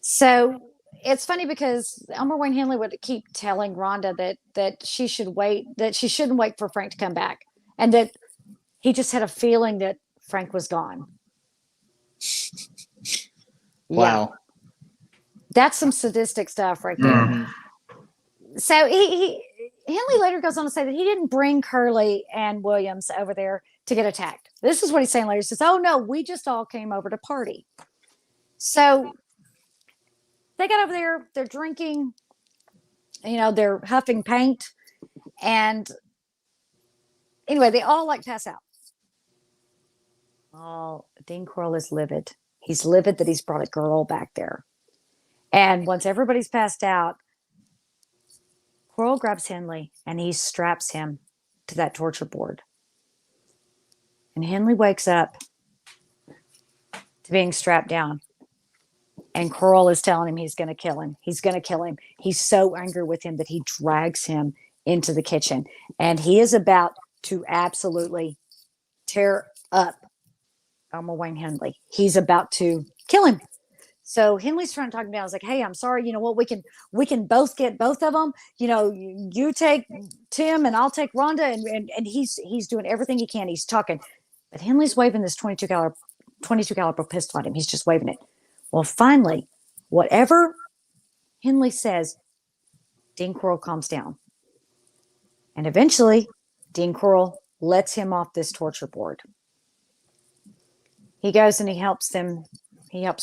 So it's funny because Elmer Wayne Henley would keep telling Rhonda that she shouldn't wait for Frank to come back, and that he just had a feeling that Frank was gone. Wow. Yeah. That's some sadistic stuff right there. So Henley later goes on to say that he didn't bring Curley and Williams over there to get attacked. This is what he's saying later. He says, "Oh no, we just all came over to party." So they got over there, they're drinking, they're huffing paint. And anyway, they all pass out. Oh, Dean Corll is livid. He's livid that he's brought a girl back there. And once everybody's passed out, Corll grabs Henley and he straps him to that torture board. And Henley wakes up to being strapped down. And Corll is telling him he's going to kill him. He's going to kill him. He's so angry with him that he drags him into the kitchen. And he is about to absolutely tear up Elmer Wayne Henley. He's about to kill him. So Henley's trying to talk him down. I was like, "Hey, I'm sorry. You know what? We can both get both of them. You take Tim and I'll take Rhonda." And he's doing everything he can. He's talking. But Henley's waving this 22 caliber pistol at him. He's just waving it. Well, finally, whatever Henley says, Dean Corll calms down. And eventually, Dean Corll lets him off this torture board. He goes and he helps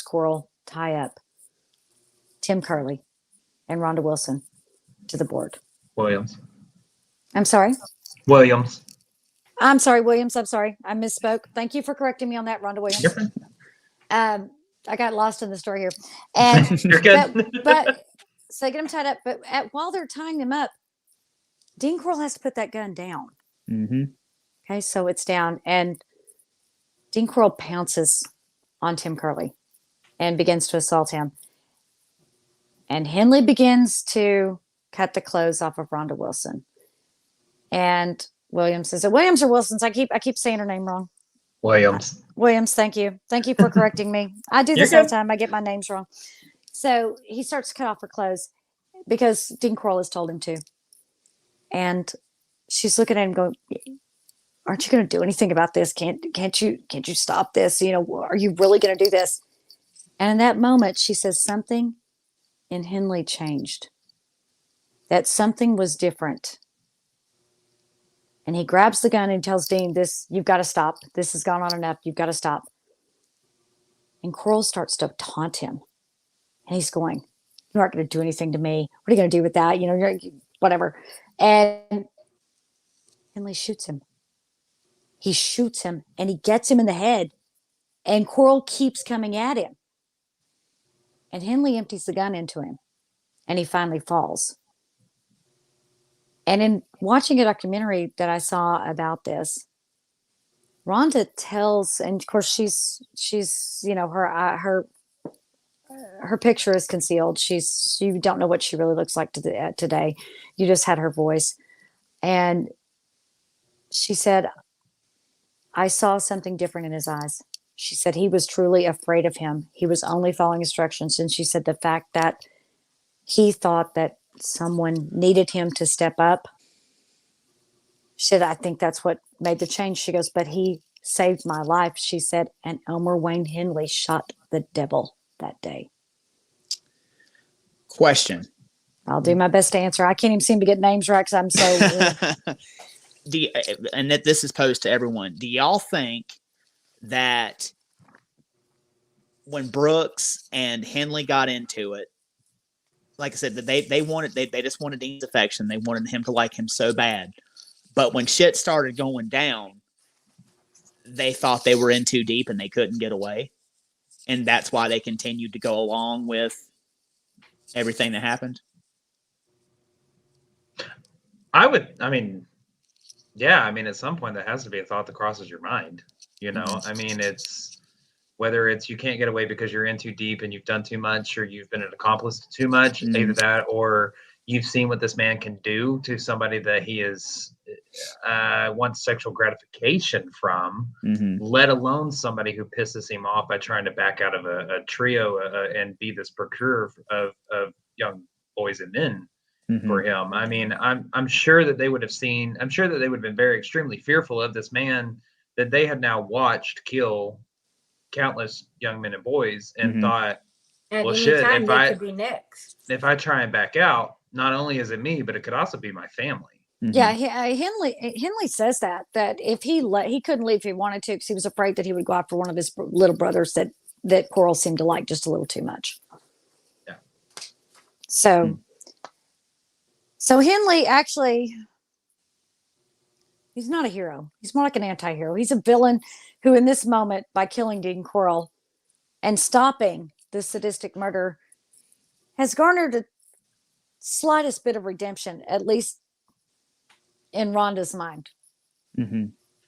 Corll tie up Tim Curley and Rhonda Wilson to the board. Williams. I'm sorry? Williams. I'm sorry, Williams. I'm sorry. I misspoke. Thank you for correcting me on that, Rhonda Williams. You're fine. I got lost in the story here. And You're good. but so they get him tied up. But while they're tying them up, Dean Corll has to put that gun down. Mm-hmm. Okay, so it's down, and Dean Corll pounces on Tim Curley and begins to assault him. And Henley begins to cut the clothes off of Rhonda Wilson. And Williams, is it Williams or Wilson's? I keep saying her name wrong. Williams. Williams, thank you. Thank you for correcting me. I do this You're all the good. time. I get my names wrong. So he starts to cut off her clothes because Dean Corll has told him to. And she's looking at him going, aren't you going to do anything about this? Can't you stop this? You know, are you really going to do this? And in that moment, she says something in Henley changed. That something was different. And he grabs the gun and tells Dean, you've got to stop. This has gone on enough. You've got to stop. And Corll starts to taunt him. And he's going, you aren't going to do anything to me. What are you going to do with that? You know, whatever. And Henley shoots him. He shoots him and he gets him in the head. And Corll keeps coming at him. And Henley empties the gun into him. And he finally falls. And in watching a documentary that I saw about this, Rhonda tells, and of course she's you know, her picture is concealed. You don't know what she really looks like today. You just had her voice. And she said, I saw something different in his eyes. She said he was truly afraid of him. He was only following instructions. And she said the fact that he thought that someone needed him to step up. She said, I think that's what made the change. She goes, but he saved my life. She said, and Elmer Wayne Henley shot the devil that day. Question. I'll do my best to answer. I can't even seem to get names right because I'm so. And that this is posed to everyone. Do y'all think that when Brooks and Henley got into it, like I said, that they just wanted Dean's affection. They wanted him to like him so bad. But when shit started going down, they thought they were in too deep and they couldn't get away. And that's why they continued to go along with everything that happened. At some point there has to be a thought that crosses your mind. You know, I mean, it's whether it's you can't get away because you're in too deep and you've done too much, or you've been an accomplice to too much, either that or you've seen what this man can do to somebody that he is wants sexual gratification from, let alone somebody who pisses him off by trying to back out of a trio and be this procurer of young boys and men for him. I mean, I'm sure that they would have seen, I'm sure that they would have been very extremely fearful of this man that they had now watched kill countless young men and boys and thought, and well, shit, if I try and back out, not only is it me, but it could also be my family. Yeah, Henley says that if he couldn't leave if he wanted to because he was afraid that he would go after one of his little brothers that Corll seemed to like just a little too much. Yeah. So Henley actually, he's not a hero. He's more like an anti-hero. He's a villain who in this moment, by killing Dean Corll and stopping this sadistic murder, has garnered a slightest bit of redemption, at least in Rhonda's mind.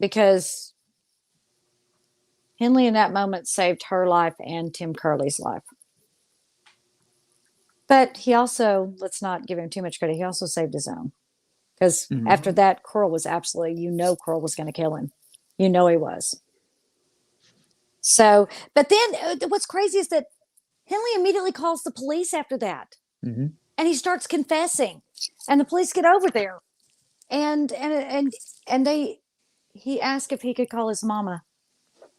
Because Henley in that moment saved her life and Tim Curley's life. But he also, let's not give him too much credit, he also saved his own. Because after that, Corll was absolutely, Corll was going to kill him. He was. So, but then what's crazy is that Henley immediately calls the police after that. And he starts confessing. And the police get over there. And he asked if he could call his mama.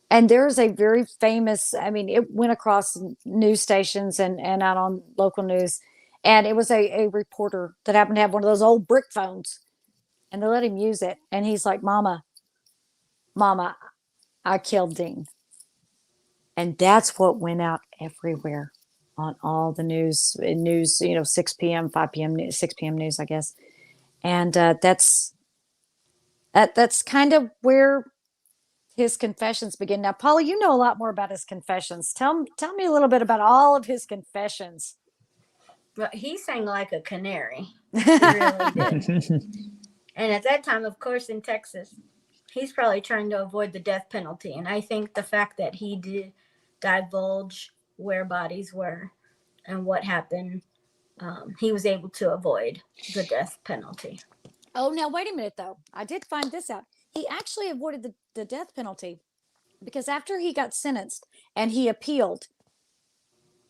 And there's a very famous, it went across news stations and out on local news. And it was a reporter that happened to have one of those old brick phones. and they let him use it. And he's like, Mama, I killed Dean. And that's what went out everywhere on all the news, 6 p.m., 5 p.m., 6 p.m. news, I guess. And that's kind of where his confessions begin. Now, Paula, you know a lot more about his confessions. Tell me a little bit about all of his confessions. Well, he sang like a canary. He really did. And at that time, of course, in Texas, he's probably trying to avoid the death penalty. And I think the fact that he did divulge where bodies were and what happened, he was able to avoid the death penalty. Oh, now wait a minute, though. I did find this out. He actually avoided the death penalty because after he got sentenced and he appealed,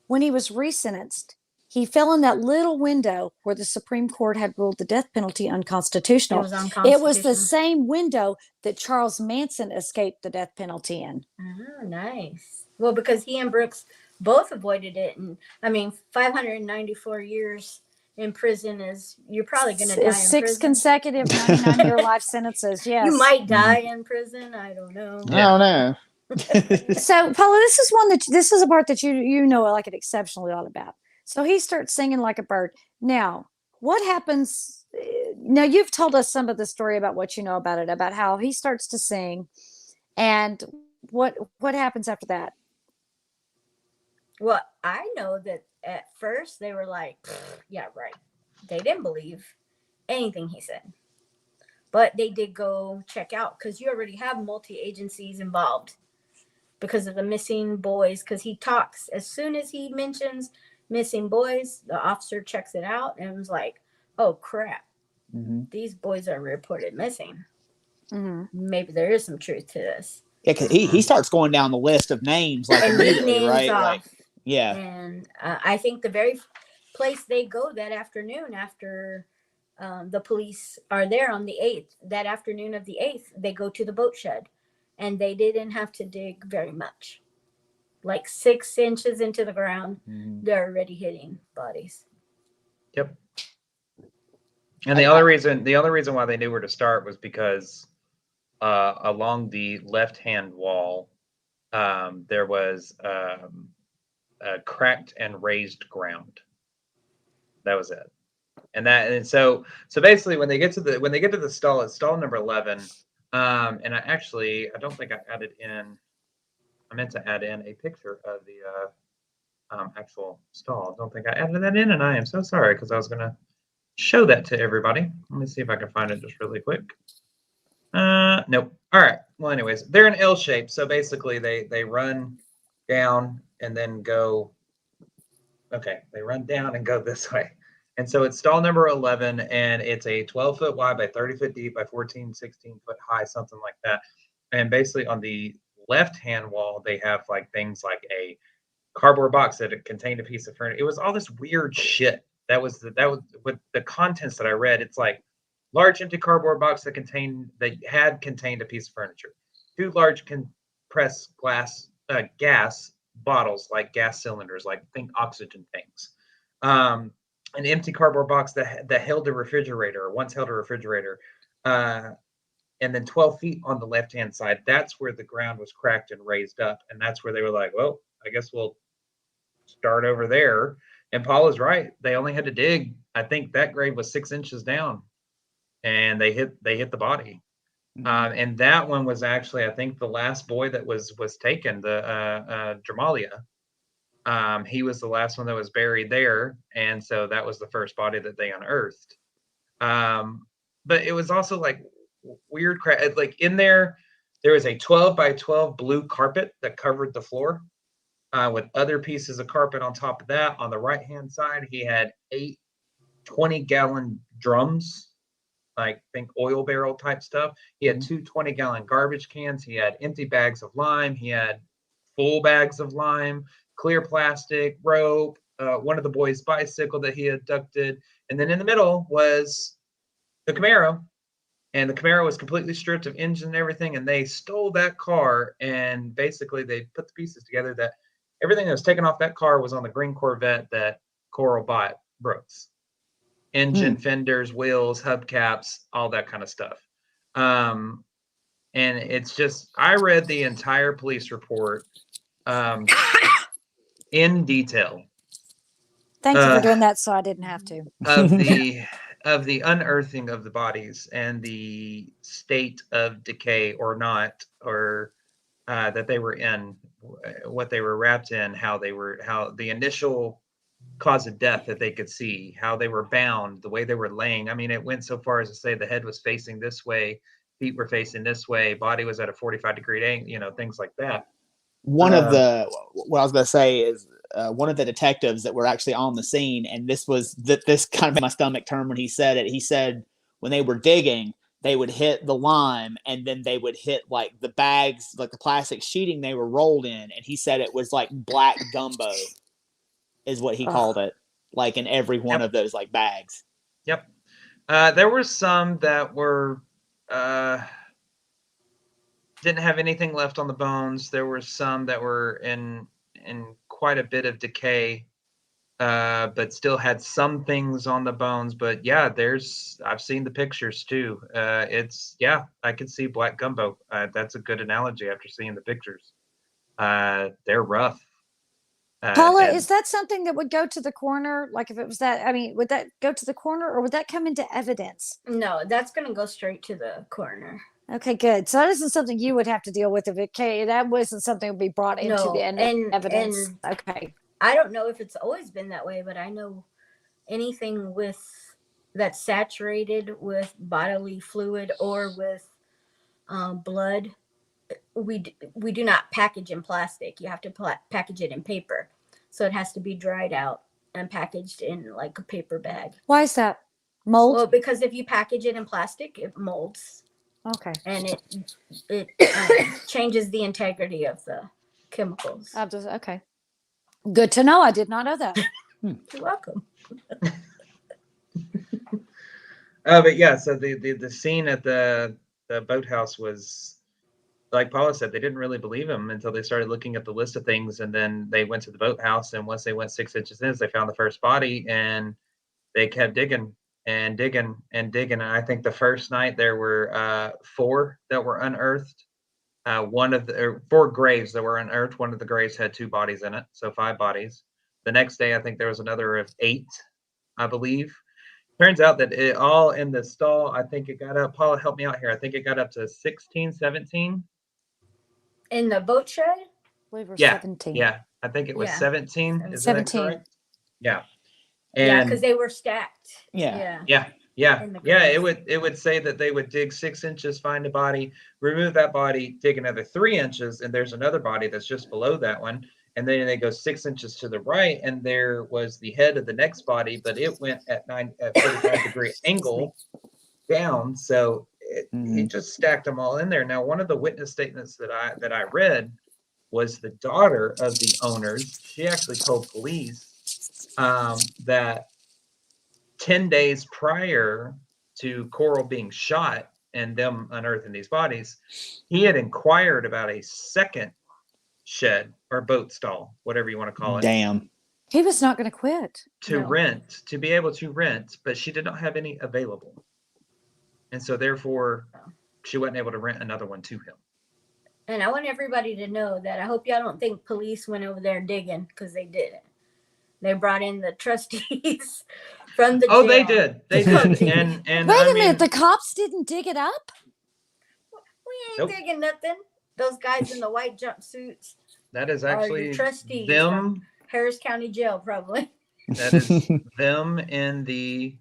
when he was resentenced, he fell in that little window where the Supreme Court had ruled the death penalty unconstitutional. It was the same window that Charles Manson escaped the death penalty in. Oh, nice. Well, because he and Brooks both avoided it. And I mean, 594 years in prison you're probably going to die in prison. 6 consecutive 99-year life sentences, yes. You might die in prison. I don't know. I don't know. So, Paula, this is a part that you know like it exceptionally a lot about. So he starts singing like a bird. Now, what happens? Now, you've told us some of the story about what you know about it, about how he starts to sing, and what happens after that? Well, I know that at first they were like, yeah, right. They didn't believe anything he said. But they did go check out because you already have multi-agencies involved because of the missing boys. Because he talks, as soon as he mentions missing boys, the officer checks it out and was like, oh, crap. Mm-hmm. These boys are reported missing. Mm-hmm. Maybe there is some truth to this. Yeah, because he starts going down the list of names like immediately, right? Like, yeah. And I think the very place they go that afternoon after the police are there on the 8th, that afternoon of the 8th, they go to the boat shed. And they didn't have to dig very much. Like 6 inches into the ground, they're already hitting bodies. Yep. And the other reason why they knew where to start was because along the left-hand wall, there was a cracked and raised ground. That was it. And so basically when they get to the stall, it's stall number 11. And I don't think I added in. I meant to add in a picture of the actual stall. I don't think I added that in, and I am so sorry because I was gonna show that to everybody. Let me see if I can find it just really quick. Nope. All right. Well, anyways, they're in L shape, so basically they run down and then go. Okay, they run down and go this way. And so it's stall number 11, and it's a 12-foot wide by 30-foot deep by 16 foot high, something like that. And basically on the left-hand wall, they have like things like a cardboard box that contained a piece of furniture. It was all this weird shit. That was with the contents that I read. It's like large empty cardboard box that had contained a piece of furniture. 2 large compressed gas bottles, like gas cylinders, like think oxygen tanks. An empty cardboard box that held a refrigerator, or once held a refrigerator, and then 12 feet on the left-hand side, that's where the ground was cracked and raised up, and that's where they were like, well, I guess we'll start over there. And Paul is right. They only had to dig. I think that grave was 6 inches down, and they hit the body. Mm-hmm. And that one was actually, I think, the last boy that was taken, the Dramalia. He was the last one that was buried there, and so that was the first body that they unearthed. But it was also like weird crap. Like in there was a 12 by 12 blue carpet that covered the floor, with other pieces of carpet on top of that. On the right-hand side, he had 8 20-gallon drums, like think oil barrel type stuff. He had 2 20-gallon garbage cans. He had empty bags of lime. He had full bags of lime. Clear plastic, rope, one of the boys' bicycle that he abducted. And then in the middle was the Camaro. And the Camaro was completely stripped of engine and everything. And they stole that car. And basically they put the pieces together that everything that was taken off that car was on the green Corvette that Corll bought Brooks. engine fenders, wheels, hubcaps, all that kind of stuff. And it's just, I read the entire police report in detail. Thank you for doing that, so I didn't have to. Of the unearthing of the bodies and the state of decay or not, or that they were in, what they were wrapped in, how the initial cause of death that they could see, how they were bound, the way they were laying. I mean, it went so far as to say the head was facing this way, feet were facing this way, body was at a 45-degree angle, things like that. What I was going to say is one of the detectives that were actually on the scene, and this kind of made my stomach turn when he said it. He said when they were digging, they would hit the lime, and then they would hit like the bags, like the plastic sheeting they were rolled in. And he said it was like black gumbo, is what he called it, like in every one of those like bags. Yep. There were some that were didn't have anything left on the bones. There were some that were in quite a bit of decay, but still had some things on the bones. But yeah, I've seen the pictures too. I can see black gumbo. That's a good analogy after seeing the pictures. They're rough. Paula, is that something that would go to the coroner? Like if it was that, I mean, would that go to the coroner or would that come into evidence? No, that's going to go straight to the coroner. Okay, good. So that isn't something you would have to deal with if that wasn't something that would be brought into the evidence. Okay. I don't know if it's always been that way, but I know anything that's saturated with bodily fluid or with blood, we do not package in plastic. You have to package it in paper. So it has to be dried out and packaged in like a paper bag. Why is that? Mold? Well, because if you package it in plastic, it molds. Okay. And it changes the integrity of the chemicals. Okay. Good to know. I did not know that. You're welcome. But yeah, so the scene at the boathouse was, like Paula said, they didn't really believe him until they started looking at the list of things, and then they went to the boathouse, and once they went 6 inches in, they found the first body, and they kept digging and digging and digging. And I think the first night there were 4 that were unearthed. 4 graves that were unearthed. One of the graves had 2 bodies in it, so 5 bodies. The next day, I think there was another of 8, I believe. Turns out that it all in the stall, I think it got up, Paula, help me out here. I think it got up to 16, 17. In the boat shed? I believe we're 17. Yeah, I think it was 17. Is 17. that correct? Yeah. And because they were stacked. Yeah. It would say that they would dig 6 inches, find a body, remove that body, dig another 3 inches, and there's another body that's just below that one. And then they go 6 inches to the right, and there was the head of the next body, but it went at 45-degree angle down. So he just stacked them all in there. Now, one of the witness statements that I read was the daughter of the owners. She actually told police that 10 days prior to Corll being shot and them unearthing these bodies, he had inquired about a second shed or boat stall, whatever you want to call it. Damn. He was not going to quit. To be able to rent, but she did not have any available. And so therefore, she wasn't able to rent another one to him. And I want everybody to know that I hope y'all don't think police went over there digging, because they didn't. They brought in the trustees from the jail. Oh, they did. They did. And wait a minute, the cops didn't dig it up? We ain't digging nothing. Those guys in the white jumpsuits. That is actually trustees them. From Harris County Jail, probably. That is them in the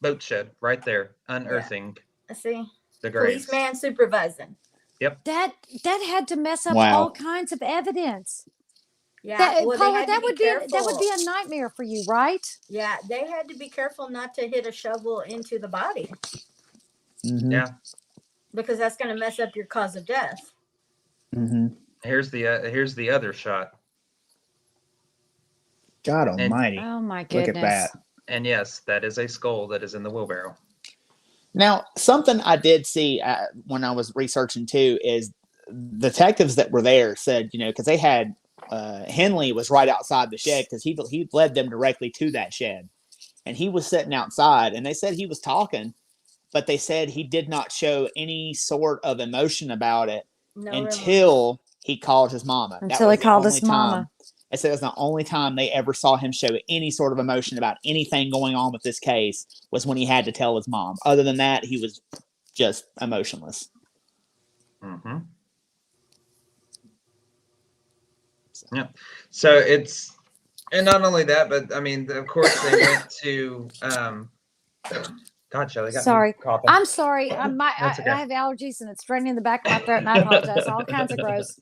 boat shed right there, unearthing See, the graves. Policeman supervising. Yep. That had to mess up all kinds of evidence. Yeah, Paula, that would be a nightmare for you, right? Yeah, they had to be careful not to hit a shovel into the body. Mm-hmm. Yeah, because that's going to mess up your cause of death. Mm-hmm. Here's the other shot. God almighty. Oh my goodness. Look at that. And yes, that is a skull that is in the wheelbarrow. Now, something I did see when I was researching too is detectives that were there said, because they had Henley was right outside the shed because he led them directly to that shed. and he was sitting outside, and they said he was talking, but they said he did not show any sort of emotion about it until he called his mama. Until he called his mama. I said it was the only time they ever saw him show any sort of emotion about anything going on with this case was when he had to tell his mom. Other than that, he was just emotionless. Mm-hmm. Yeah. So it's, and not only that, but I mean, of course, they went to. God, Shelley, got sorry. me coughing. I'm sorry. I Okay. have allergies and it's running in the back of my throat, and I apologize. All kinds of gross.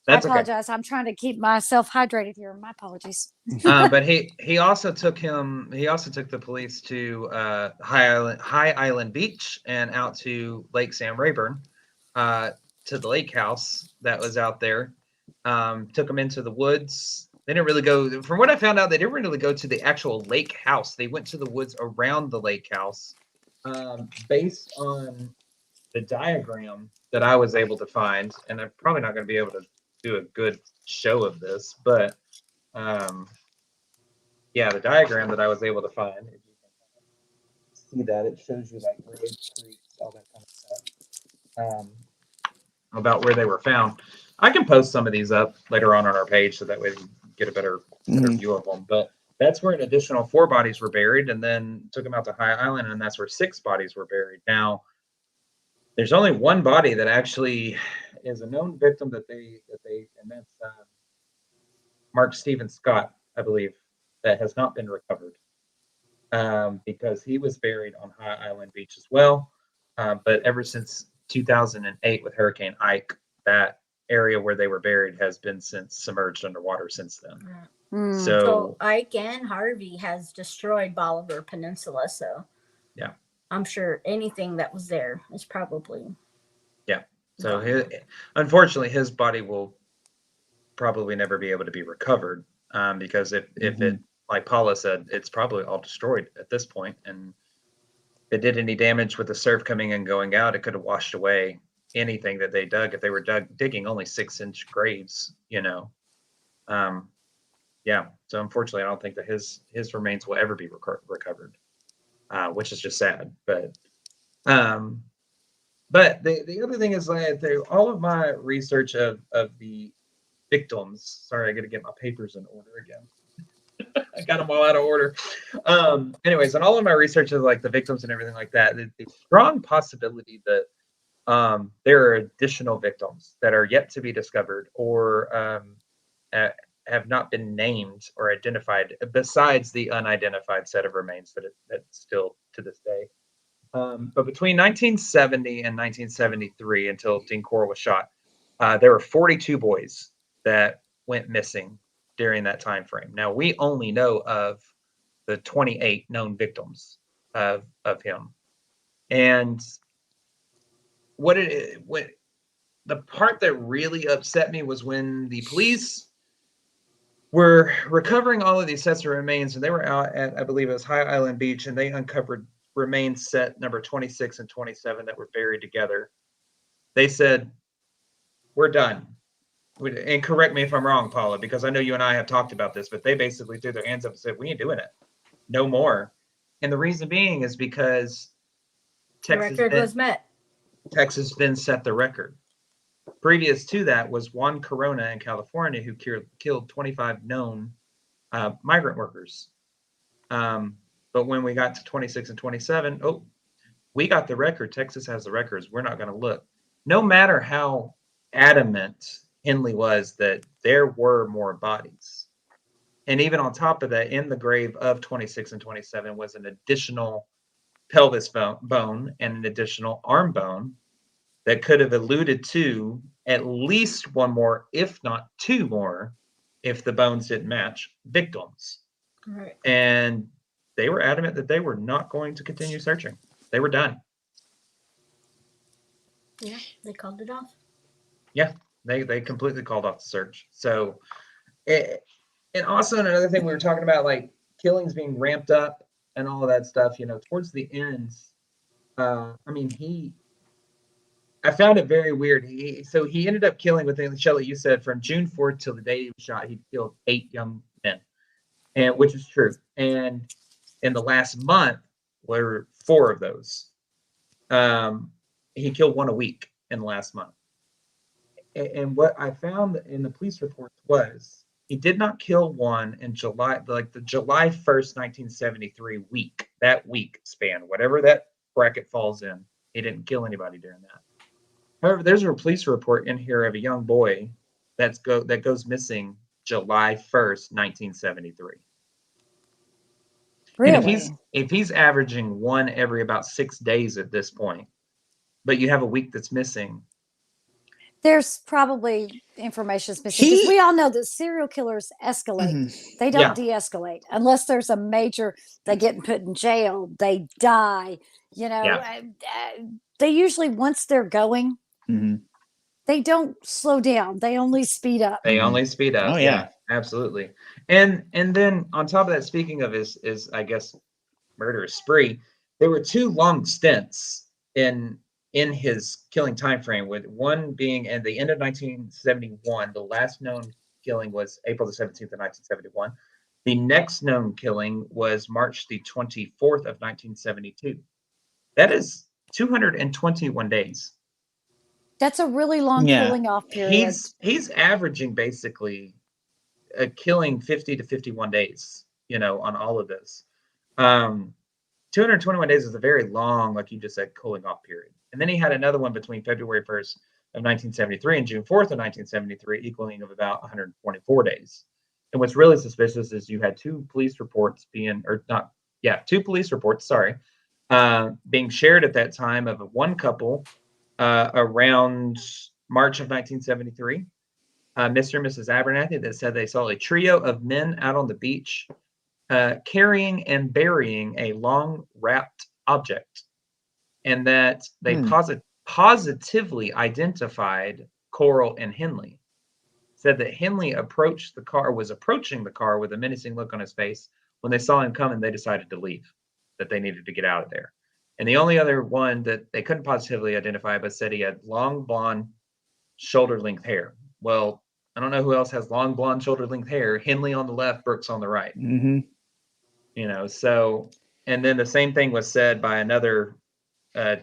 That's I apologize. Okay. I'm trying to keep myself hydrated here. My apologies. But he also took the police to High Island Beach and out to Lake Sam Rayburn, to the lake house that was out there. Took them into the woods. They didn't really go, from what I found out, they didn't really go to the actual lake house. They went to the woods around the lake house, based on the diagram that I was able to find. And I'm probably not going to be able to do a good show of this, but yeah, the diagram that I was able to find, if you can see that, it shows you like grades, creeks, all that kind of stuff, about where they were found. I can post some of these up later on our page so that way we can get a better view of them. But that's where an additional 4 bodies were buried, and then took them out to High Island, and that's where 6 bodies were buried. Now, there's only 1 body that actually is a known victim and that's Mark Stephen Scott, I believe, that has not been recovered, because he was buried on High Island Beach as well. But ever since 2008 with Hurricane Ike, that area where they were buried has been since submerged underwater since then. So Ike and Harvey has destroyed Bolivar Peninsula. So yeah, I'm sure anything that was there is probably. Yeah. So unfortunately, his body will probably never be able to be recovered, because if it, like Paula said, it's probably all destroyed at this point. And if it did any damage with the surf coming in and going out, it could have washed away anything that they dug if they were digging only 6-inch graves, yeah. So unfortunately, I don't think that his remains will ever be recovered, which is just sad. But the other thing is, like, all of my research of the victims. Sorry, I got to get my papers in order again. I got them all out of order. Anyways, and all of my research of like the victims and everything like that, the strong possibility that there are additional victims that are yet to be discovered or have not been named or identified, besides the unidentified set of remains that still to this day. But between 1970 and 1973, until Dean Corll was shot, there were 42 boys that went missing during that time frame. Now, we only know of the 28 known victims of him. And what the part that really upset me was when the police were recovering all of these sets of remains, and they were out at, I believe it was High Island Beach, and they uncovered remains set number 26 and 27 that were buried together. They said, "We're done." And correct me if I'm wrong, Paula, because I know you and I have talked about this, but they basically threw their hands up and said, "We ain't doing it. No more." And the reason being is because the record was met. Texas then set the record. Previous to that was Juan Corona in California, who killed 25 known migrant workers. But when we got to 26 and 27, we got the record. Texas has the records. We're not going to look. No matter how adamant Henley was that there were more bodies. And even on top of that, in the grave of 26 and 27 was an additional pelvis bone and an additional arm bone that could have alluded to at least one more, if not 2 more, if the bones didn't match, victims. Right. And they were adamant that they were not going to continue searching. They were done. Yeah, they called it off. Yeah, they completely called off the search. So, and also another thing we were talking about, like killings being ramped up and all of that stuff, towards the end, I found it very weird. He ended up killing, within, Shelley, you said, from June 4th till the day he was shot, he killed 8 young men, and which is true. And In the last month were 4 of those. He killed 1 a week in the last month. And what I found in the police reports was he did not kill one in July, like the July 1st, 1973 week, that week span, whatever that bracket falls in. He didn't kill anybody during that. However, there's a police report in here of a young boy that goes missing July 1st, 1973. Really? And if he's averaging 1 every about 6 days at this point, but you have a week that's missing, there's probably information missing, because we all know that serial killers escalate. They don't de-escalate unless there's a major, they get put in jail, they die, you know. They usually, once they're going, they don't slow down, they only speed up. They only speed up. Oh yeah, absolutely. And then on top of that, speaking of his I guess murderous spree, there were 2 long stints in his killing time frame, with one being at the end of 1971. The last known killing was April the 17th of 1971. The next known killing was March the 24th of 1972. That is 221 days. That's a really long cooling off period. He's averaging basically killing 50 to 51 days, you know, on all of this. 221 days is a very long, like you just said, cooling off period. And then he had another one between February 1st of 1973 and June 4th of 1973, equaling of about 124 days. And what's really suspicious is you had 2 police reports being shared at that time of one couple around March of 1973. Mr. and Mrs. Abernathy, that said they saw a trio of men out on the beach carrying and burying a long wrapped object, and that they positively identified Corll and Henley. Said that Henley was approaching the car with a menacing look on his face. When they saw him coming, they decided to leave, that they needed to get out of there. And the only other one that they couldn't positively identify, but said he had long blonde shoulder length hair. Well, I don't know who else has long blonde shoulder length hair. Henley on the left, Brooks on the right. You know, so, and then the same thing was said by another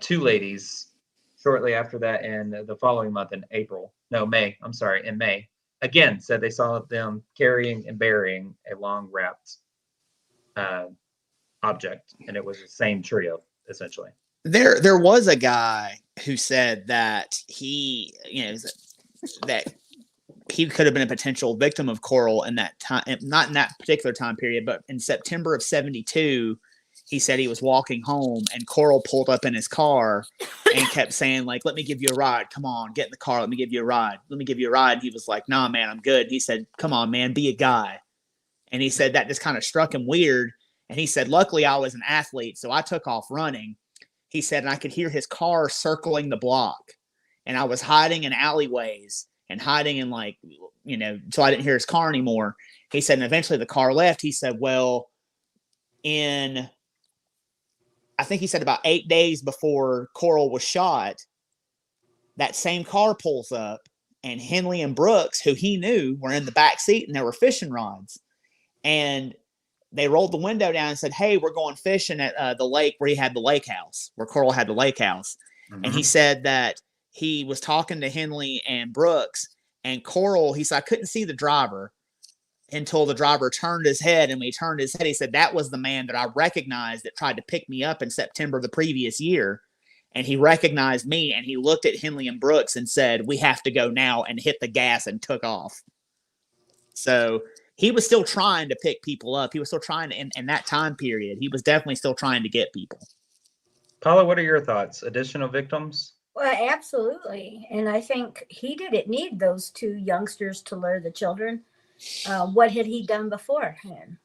2 ladies shortly after that in the following month in May. Again, said they saw them carrying and burying a long wrapped object, and it was the same trio essentially. There was a guy who said that he, you know, that he could have been a potential victim of Corll in that time, not in that particular time period, but in September of 72, he said he was walking home and Corll pulled up in his car and kept saying, like, let me give you a ride. Come on, get in the car. Let me give you a ride. Let me give you a ride. And he was like, nah, man, I'm good. And he said, come on, man, be a guy. And he said that just kind of struck him weird. And he said, luckily I was an athlete, so I took off running. He said, and I could hear his car circling the block. And I was hiding in alleyways and hiding in, like, you know, so I didn't hear his car anymore. He said, and eventually the car left. He said, well, I think he said about 8 days before Corll was shot, that same car pulls up and Henley and Brooks, who he knew, were in the back seat and there were fishing rods. And they rolled the window down and said, hey, we're going fishing at the lake where he had the lake house, where Corll had the lake house. And he said that he was talking to Henley and Brooks, and Corll, he said, I couldn't see the driver until the driver turned his head. And when he turned his head, he said, that was the man that I recognized that tried to pick me up in September of the previous year. And he recognized me, and he looked at Henley and Brooks and said, we have to go now, and hit the gas and took off. So he was still trying to pick people up. He was still trying to, in that time period, he was definitely still trying to get people. Paula, what are your thoughts? Additional victims? Well, absolutely. And I think he didn't need those 2 youngsters to lure the children. What had he done beforehand?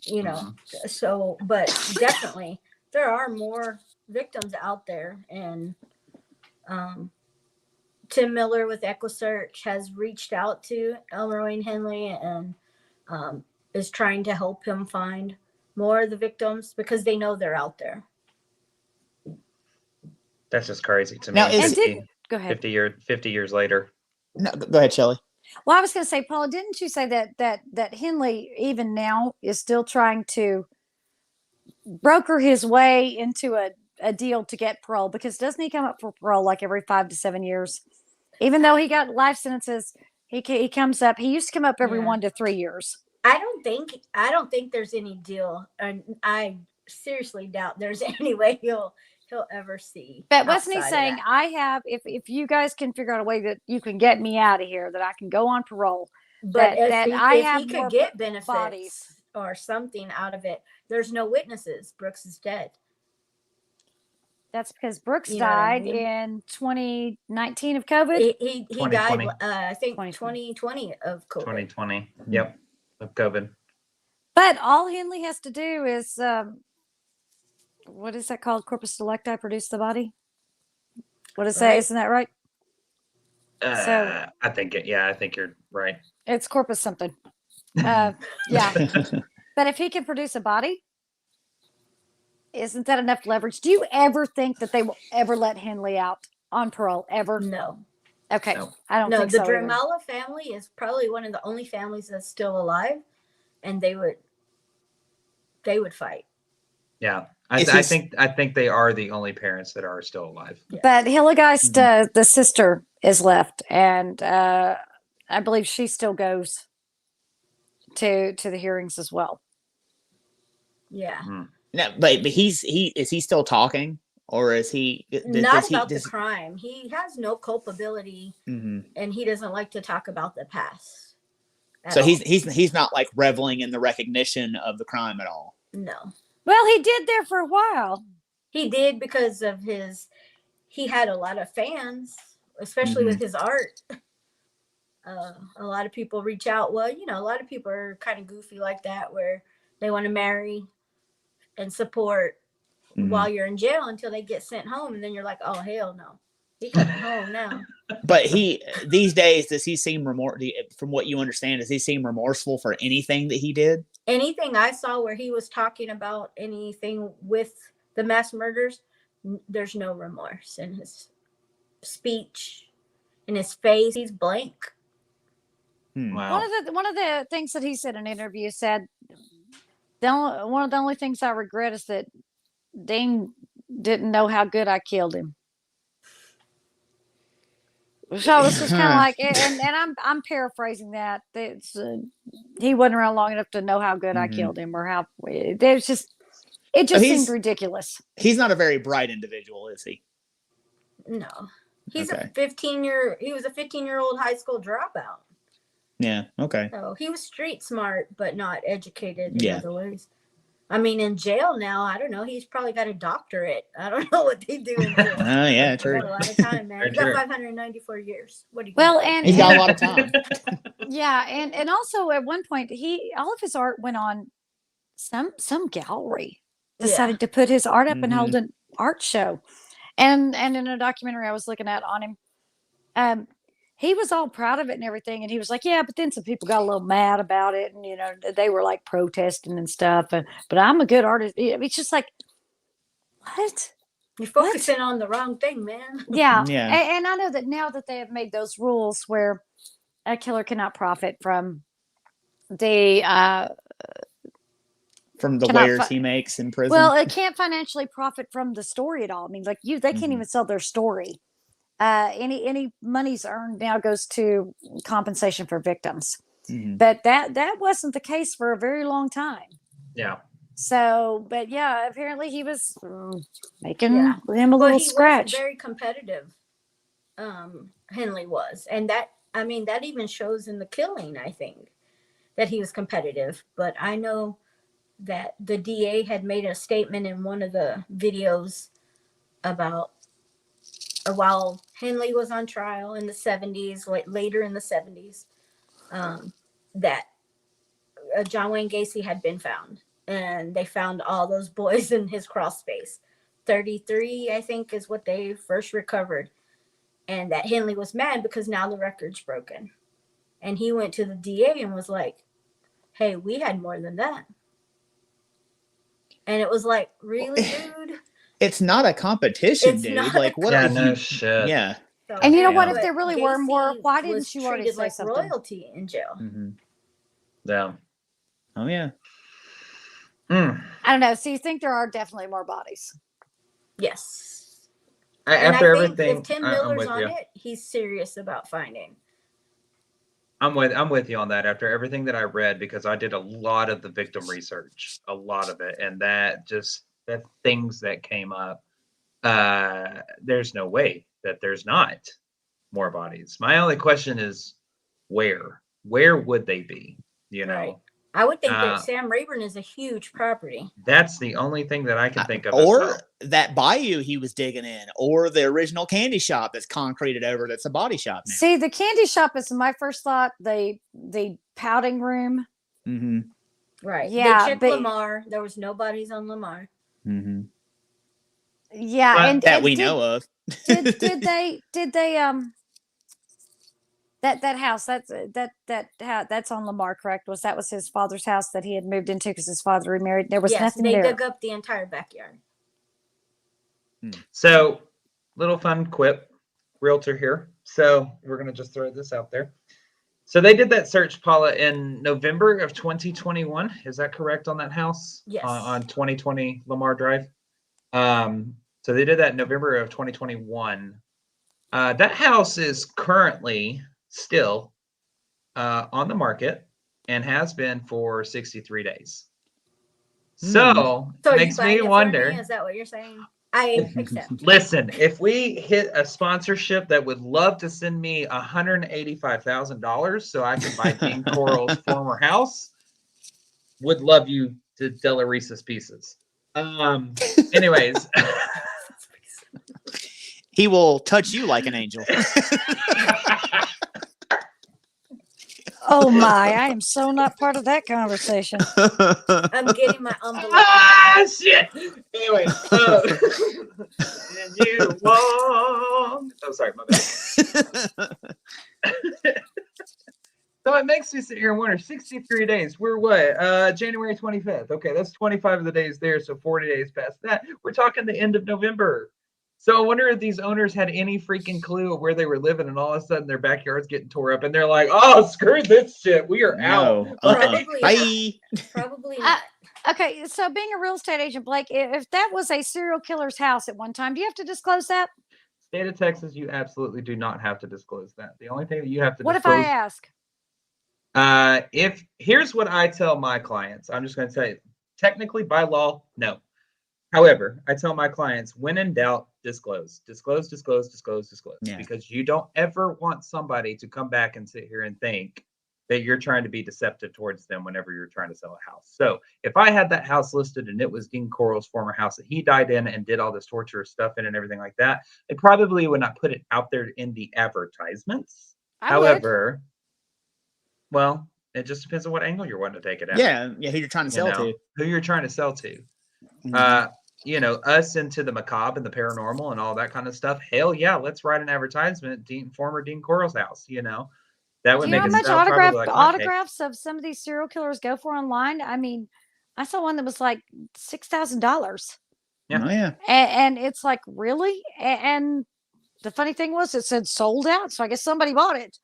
You know, so, but definitely there are more victims out there. And Tim Miller with EquiSearch has reached out to Elroy and Henley and is trying to help him find more of the victims because they know they're out there. That's just crazy to me. Now, Go ahead. 50 years later. No, go ahead, Shelley. Well, I was going to say, Paula, didn't you say that Henley even now is still trying to broker his way into a deal to get parole, because doesn't he come up for parole like every 5 to 7 years? Even though he got life sentences, he comes up. He used to come up every 1 to 3 years. I don't think there's any deal, and I seriously doubt there's any way he'll ever see. But wasn't he saying, I have, if you guys can figure out a way that you can get me out of here, that I can go on parole, but that if he could get benefits bodies or something out of it, there's no witnesses. Brooks is dead. That's because Brooks died in 2019 of COVID. He died, I think, 2020 of COVID. 2020, yep, of COVID. But all Henley has to do is, what is that called? Corpus delicti, produce the body. What is that? Isn't that right? So I think I think you're right. It's corpus something. Yeah. But if he can produce a body, isn't that enough leverage? Do you ever think that they will ever let Henley out on parole? Ever? No. Okay. No. I don't think so. The Dramala family is probably one of the only families that's still alive, and they would fight. Yeah. I think they are the only parents that are still alive. Yes. But Hillegeist, the sister, is left, and I believe she still goes to the hearings as well. Yeah. No, but is he still talking, or is he not about the crime? He has no culpability, and he doesn't like to talk about the past. So he's not like reveling in the recognition of the crime at all. No. Well, he did there for a while. He did because of he had a lot of fans, especially with his art. A lot of people reach out. Well, a lot of people are kind of goofy like that, where they want to marry and support while you're in jail until they get sent home. And then you're like, oh, hell no. He's coming home now. But these days, does he seem from what you understand, does he seem remorseful for anything that he did? Anything I saw where he was talking about anything with the mass murders, there's no remorse in his speech, in his face. He's blank. Wow. One of the things that he said in an interview said, one of the only things I regret is that Dean didn't know how good I killed him. So this was kind of like, and I'm paraphrasing that. He wasn't around long enough to know how good I killed him, or how it just seemed ridiculous. He's not a very bright individual, is he? No, he's a 15-year-old high school dropout. Yeah. Okay. So he was street smart, but not educated in other ways. I mean, in jail now, I don't know. He's probably got a doctorate. I don't know what they do in jail. Oh, yeah, true. Got a lot of time, man. He's got 594 years. What do you? Well, and he's got a lot of time. Yeah, and also at one point, all of his art went on some gallery decided to put his art up and hold an art show, and in a documentary I was looking at on him, he was all proud of it and everything. And he was like, yeah, but then some people got a little mad about it. And, they were like protesting and stuff. But I'm a good artist. It's just like, what? You're focusing on the wrong thing, man. Yeah. And I know that now that they have made those rules where a killer cannot profit from the wares he makes in prison. Well, it can't financially profit from the story at all. I mean, like they can't even sell their story. Any monies earned now goes to compensation for victims, but that wasn't the case for a very long time. Yeah. So, but yeah, apparently he was making him a little scratch. Was very competitive. Henley was, and that even shows in the killing. I think that he was competitive, but I know that the DA had made a statement in one of the videos about. While Henley was on trial in the 70s, later in the 70s, that John Wayne Gacy had been found. And they found all those boys in his crawl space. 33, I think, is what they first recovered. And that Henley was mad because now the record's broken. And he went to the DA and was like, hey, we had more than that. And it was like, really, dude? It's not a competition, dude. Like, what? Yeah, no shit. Yeah. So, and what if there really were more? Why didn't you already say like something? Royalty in jail. Yeah. Oh yeah. I don't know. So you think there are definitely more bodies? Yes. After I think everything, if Tim I'm Miller's with on you. it, he's serious about finding. I'm with you on that. After everything that I read, because I did a lot of the victim research, a lot of it, and the things that came up. There's no way that there's not more bodies. My only question is where? Where would they be? You know, right. I would think that Sam Rayburn is a huge property. That's the only thing that I can think of. Or as well. that bayou he was digging in, or the original candy shop that's concreted over that's a body shop now. See, the candy shop is my first thought. The pouting room. Mm-hmm. Right. Yeah. They checked Lamar. There was no bodies on Lamar. Mm-hmm. Yeah, and that we know of. did they that house that's on Lamar, correct? Was his father's house that he had moved into because his father remarried? There was nothing they there. dug up the entire backyard. So, little fun quip, realtor here. So we're gonna just throw this out there. So they did that search, Paula, in November of 2021. Is that correct on that house? Yes. On 2020 Lamar Drive. So they did that in November of 2021. That house is currently still on the market and has been for 63 days. So it makes me wonder. Is that what you're saying? I accept. Listen, if we hit a sponsorship that would love to send me $185,000 so I can buy King Corll's former house, would love you to Delarissa's pieces. Anyways. He will touch you like an angel. Oh my, I am so not part of that conversation. I'm getting my envelope. Shit. Anyway, and you walk. Oh, sorry, my bad. So it makes me sit here and wonder, 63 days. We're what? January 25th. Okay, that's 25 of the days there, so 40 days past that. We're talking the end of November. So I wonder if these owners had any freaking clue of where they were living, and all of a sudden their backyard's getting tore up, and they're like, "Oh, screw this shit, we are out." Probably not. Okay, so being a real estate agent, Blake, if that was a serial killer's house at one time, do you have to disclose that? State of Texas, you absolutely do not have to disclose that. The only thing that you have to what disclose. What if I ask? If here's what I tell my clients, I'm just going to tell you, technically by law, no. However, I tell my clients, when in doubt, disclose. Disclose. Yeah. Because you don't ever want somebody to come back and sit here and think that you're trying to be deceptive towards them whenever you're trying to sell a house. So if I had that house listed and it was Dean Corll's former house that he died in and did all this torturous stuff in and everything like that, I probably would not put it out there in the advertisements. However, well, it just depends on what angle you're wanting to take it at. Yeah, who you're trying to sell to. Who you're trying to sell to. Us into the macabre and the paranormal and all that kind of stuff. Hell yeah, let's write an advertisement. Former Dean Corll's house. That would make how much autographs of some of these serial killers go for online? I mean, I saw one that was like $6,000. Yeah. Oh, yeah. And it's like, really? And the funny thing was, it said sold out. So I guess somebody bought it.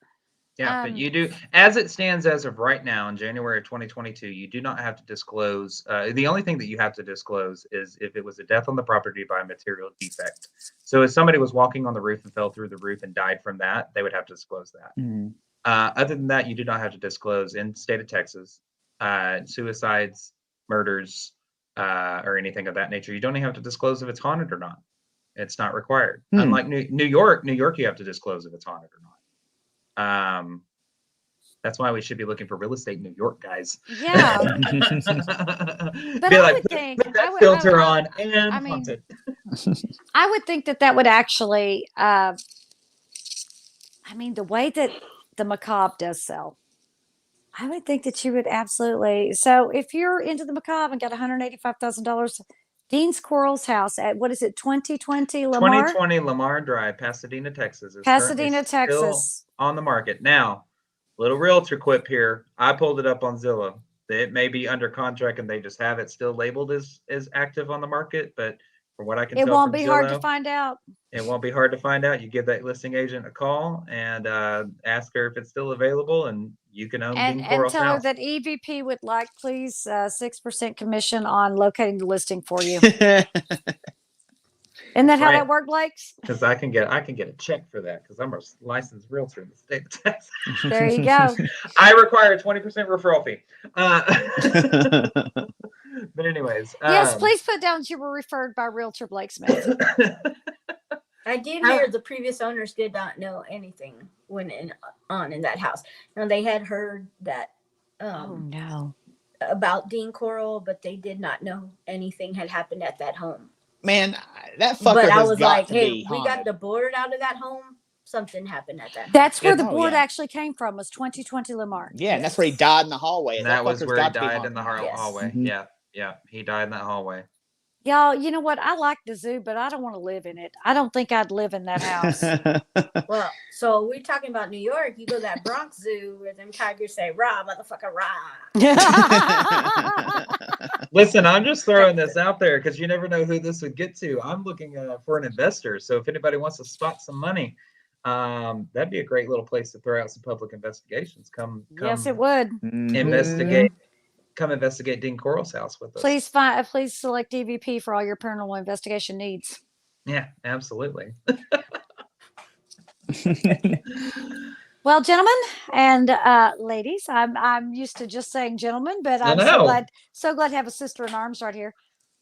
Yeah, but you do, as it stands as of right now in January of 2022, you do not have to disclose. The only thing that you have to disclose is if it was a death on the property by a material defect. So if somebody was walking on the roof and fell through the roof and died from that, they would have to disclose that. Mm-hmm. Other than that, you do not have to disclose in the state of Texas, suicides, murders, or anything of that nature. You don't even have to disclose if it's haunted or not. It's not required. Unlike New York, you have to disclose if it's haunted or not. That's why we should be looking for real estate in New York, guys. Yeah. But I would think put that filter on and haunted. I would think that would actually, the way that the macabre does sell, I would think that you would absolutely. So if you're into the macabre and got $185,000, Dean Corll's house at, what is it, 2020 Lamar? 2020 Lamar Drive, Pasadena, Texas. Pasadena, Texas. On the market. Now, little realtor quip here. I pulled it up on Zillow. It may be under contract and they just have it still labeled as active on the market, but from what I can tell, it won't be hard to find out. It won't be hard to find out. You give that listing agent a call and ask her if it's still available, and you can own And Dean and Corll's tell her house. that EVP would like, please, 6% commission on locating the listing for you. Isn't that how that worked, Blake? Because I can get a check for that because I'm a licensed realtor in the state of Texas. There you go. I require a 20% referral fee. But anyways, yes, please put down that you were referred by Realtor Blake Smith. I did hear the previous owners did not know anything went on in that house. Now they had heard that Oh no. about Dean Corll, but they did not know anything had happened at that home. Man, that fucker But I has was got like, to hey, be we haunted. got the board out of that home. Something happened at that home. That's where the Oh, board yeah. actually came from, was 2020 Lamar. Yeah, and that's where he died in the hallway. And that was fucker's where he got to be died in the haunted. Yes. hallway. Mhm. Yeah, he died in that hallway. Y'all, you know what? I like the zoo, but I don't want to live in it. I don't think I'd live in that house. Well, so we're talking about New York. You go to that Bronx Zoo where them tigers say, rah, motherfucker, rah. Listen, I'm just throwing this out there because you never know who this would get to. I'm looking for an investor. So if anybody wants to spot some money, that'd be a great little place to throw out some public investigations. Come Yes, it would. investigate. Come investigate Dean Corll's house with us. Please select DVP for all your paranormal investigation needs. Yeah, absolutely. Well, gentlemen and ladies, I'm used to just saying gentlemen, but I'm so glad to have a sister in arms right here.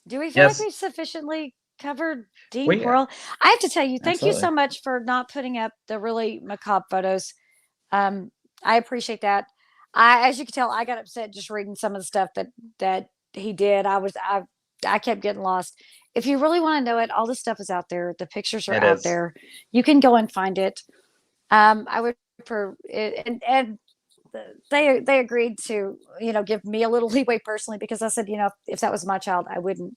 Do we feel like we've sufficiently covered Dean Corll? I have to tell you, thank you so much for not putting up the really macabre photos. I appreciate that. As you can tell, I got upset just reading some of the stuff that he did. I kept getting lost. If you really want to know it, all the stuff is out there. The pictures are out there. You can go and find it. I would and they agreed to, give me a little leeway personally, because I said, if that was my child, I wouldn't,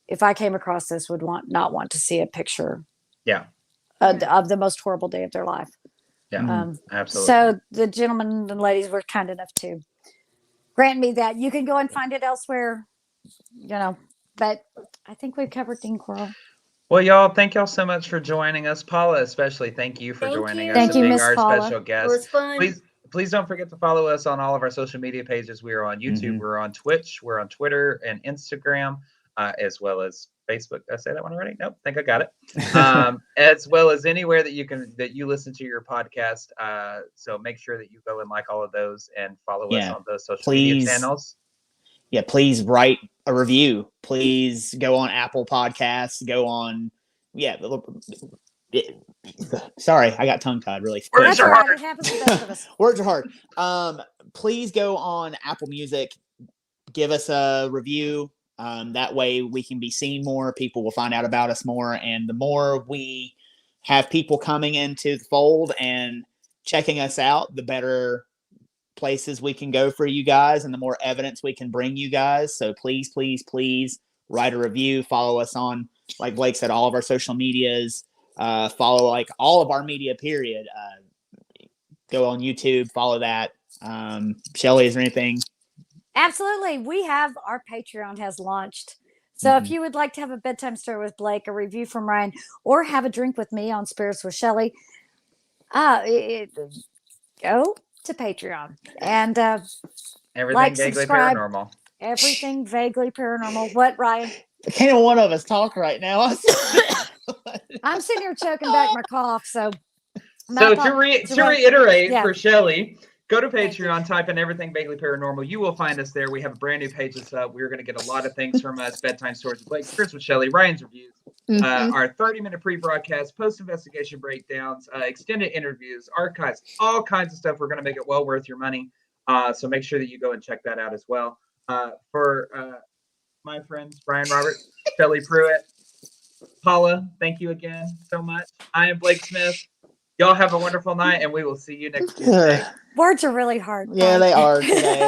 if I came across this, would not want to see a picture. Yeah. Of the most horrible day of their life. Yeah, absolutely. So the gentlemen and ladies were kind enough to grant me that. You can go and find it elsewhere, but I think we've covered Dean Corll. Well, y'all, thank y'all so much for joining us. Paula, especially, thank you for joining us and being our Paula. special guest. It was fun. Please don't forget to follow us on all of our social media pages. We are on YouTube, we're on Twitch, we're on Twitter and Instagram, as well as Facebook. Did I say that one already? Nope, think I got it. As well as anywhere that you listen to your podcast. So make sure that you go and like all of those and follow us on those social media channels. Yeah, please write a review. Please go on Apple Podcasts. Go on, sorry, I got tongue tied really. That's all right. It happens to the best of us. Words are hard. Please go on Apple Music. Give us a review. That way we can be seen more. People will find out about us more. And the more we have people coming into the fold and checking us out, the better places we can go for you guys and the more evidence we can bring you guys. So please, please, please write a review. Follow us on, like Blake said, all of our social medias. Follow all of our media, period. Go on YouTube, follow that. Shelly, is there anything? Absolutely. We have our Patreon has launched. So if you would like to have a bedtime story with Blake, a review from Ryan, or have a drink with me on Spirits with Shelly, go to Patreon and everything vaguely paranormal. Everything vaguely paranormal. What, Ryan? Can't one of us talk right now? I'm sitting here choking back my cough. So to reiterate for Shelly, go to Patreon, type in Everything Vaguely Paranormal. You will find us there. We have a brand new page that's up. We're going to get a lot of things from us. Bedtime stories with Blake, Spirits with Shelly, Ryan's reviews, our 30-minute pre-broadcast, post-investigation breakdowns, extended interviews, archives, all kinds of stuff. We're going to make it well worth your money. So make sure that you go and check that out as well. For my friends, Brian Roberts, Shelly Pruitt, Paula, thank you again so much. I am Blake Smith. Y'all have a wonderful night, and we will see you next Tuesday. Words are really hard. Yeah, they are today.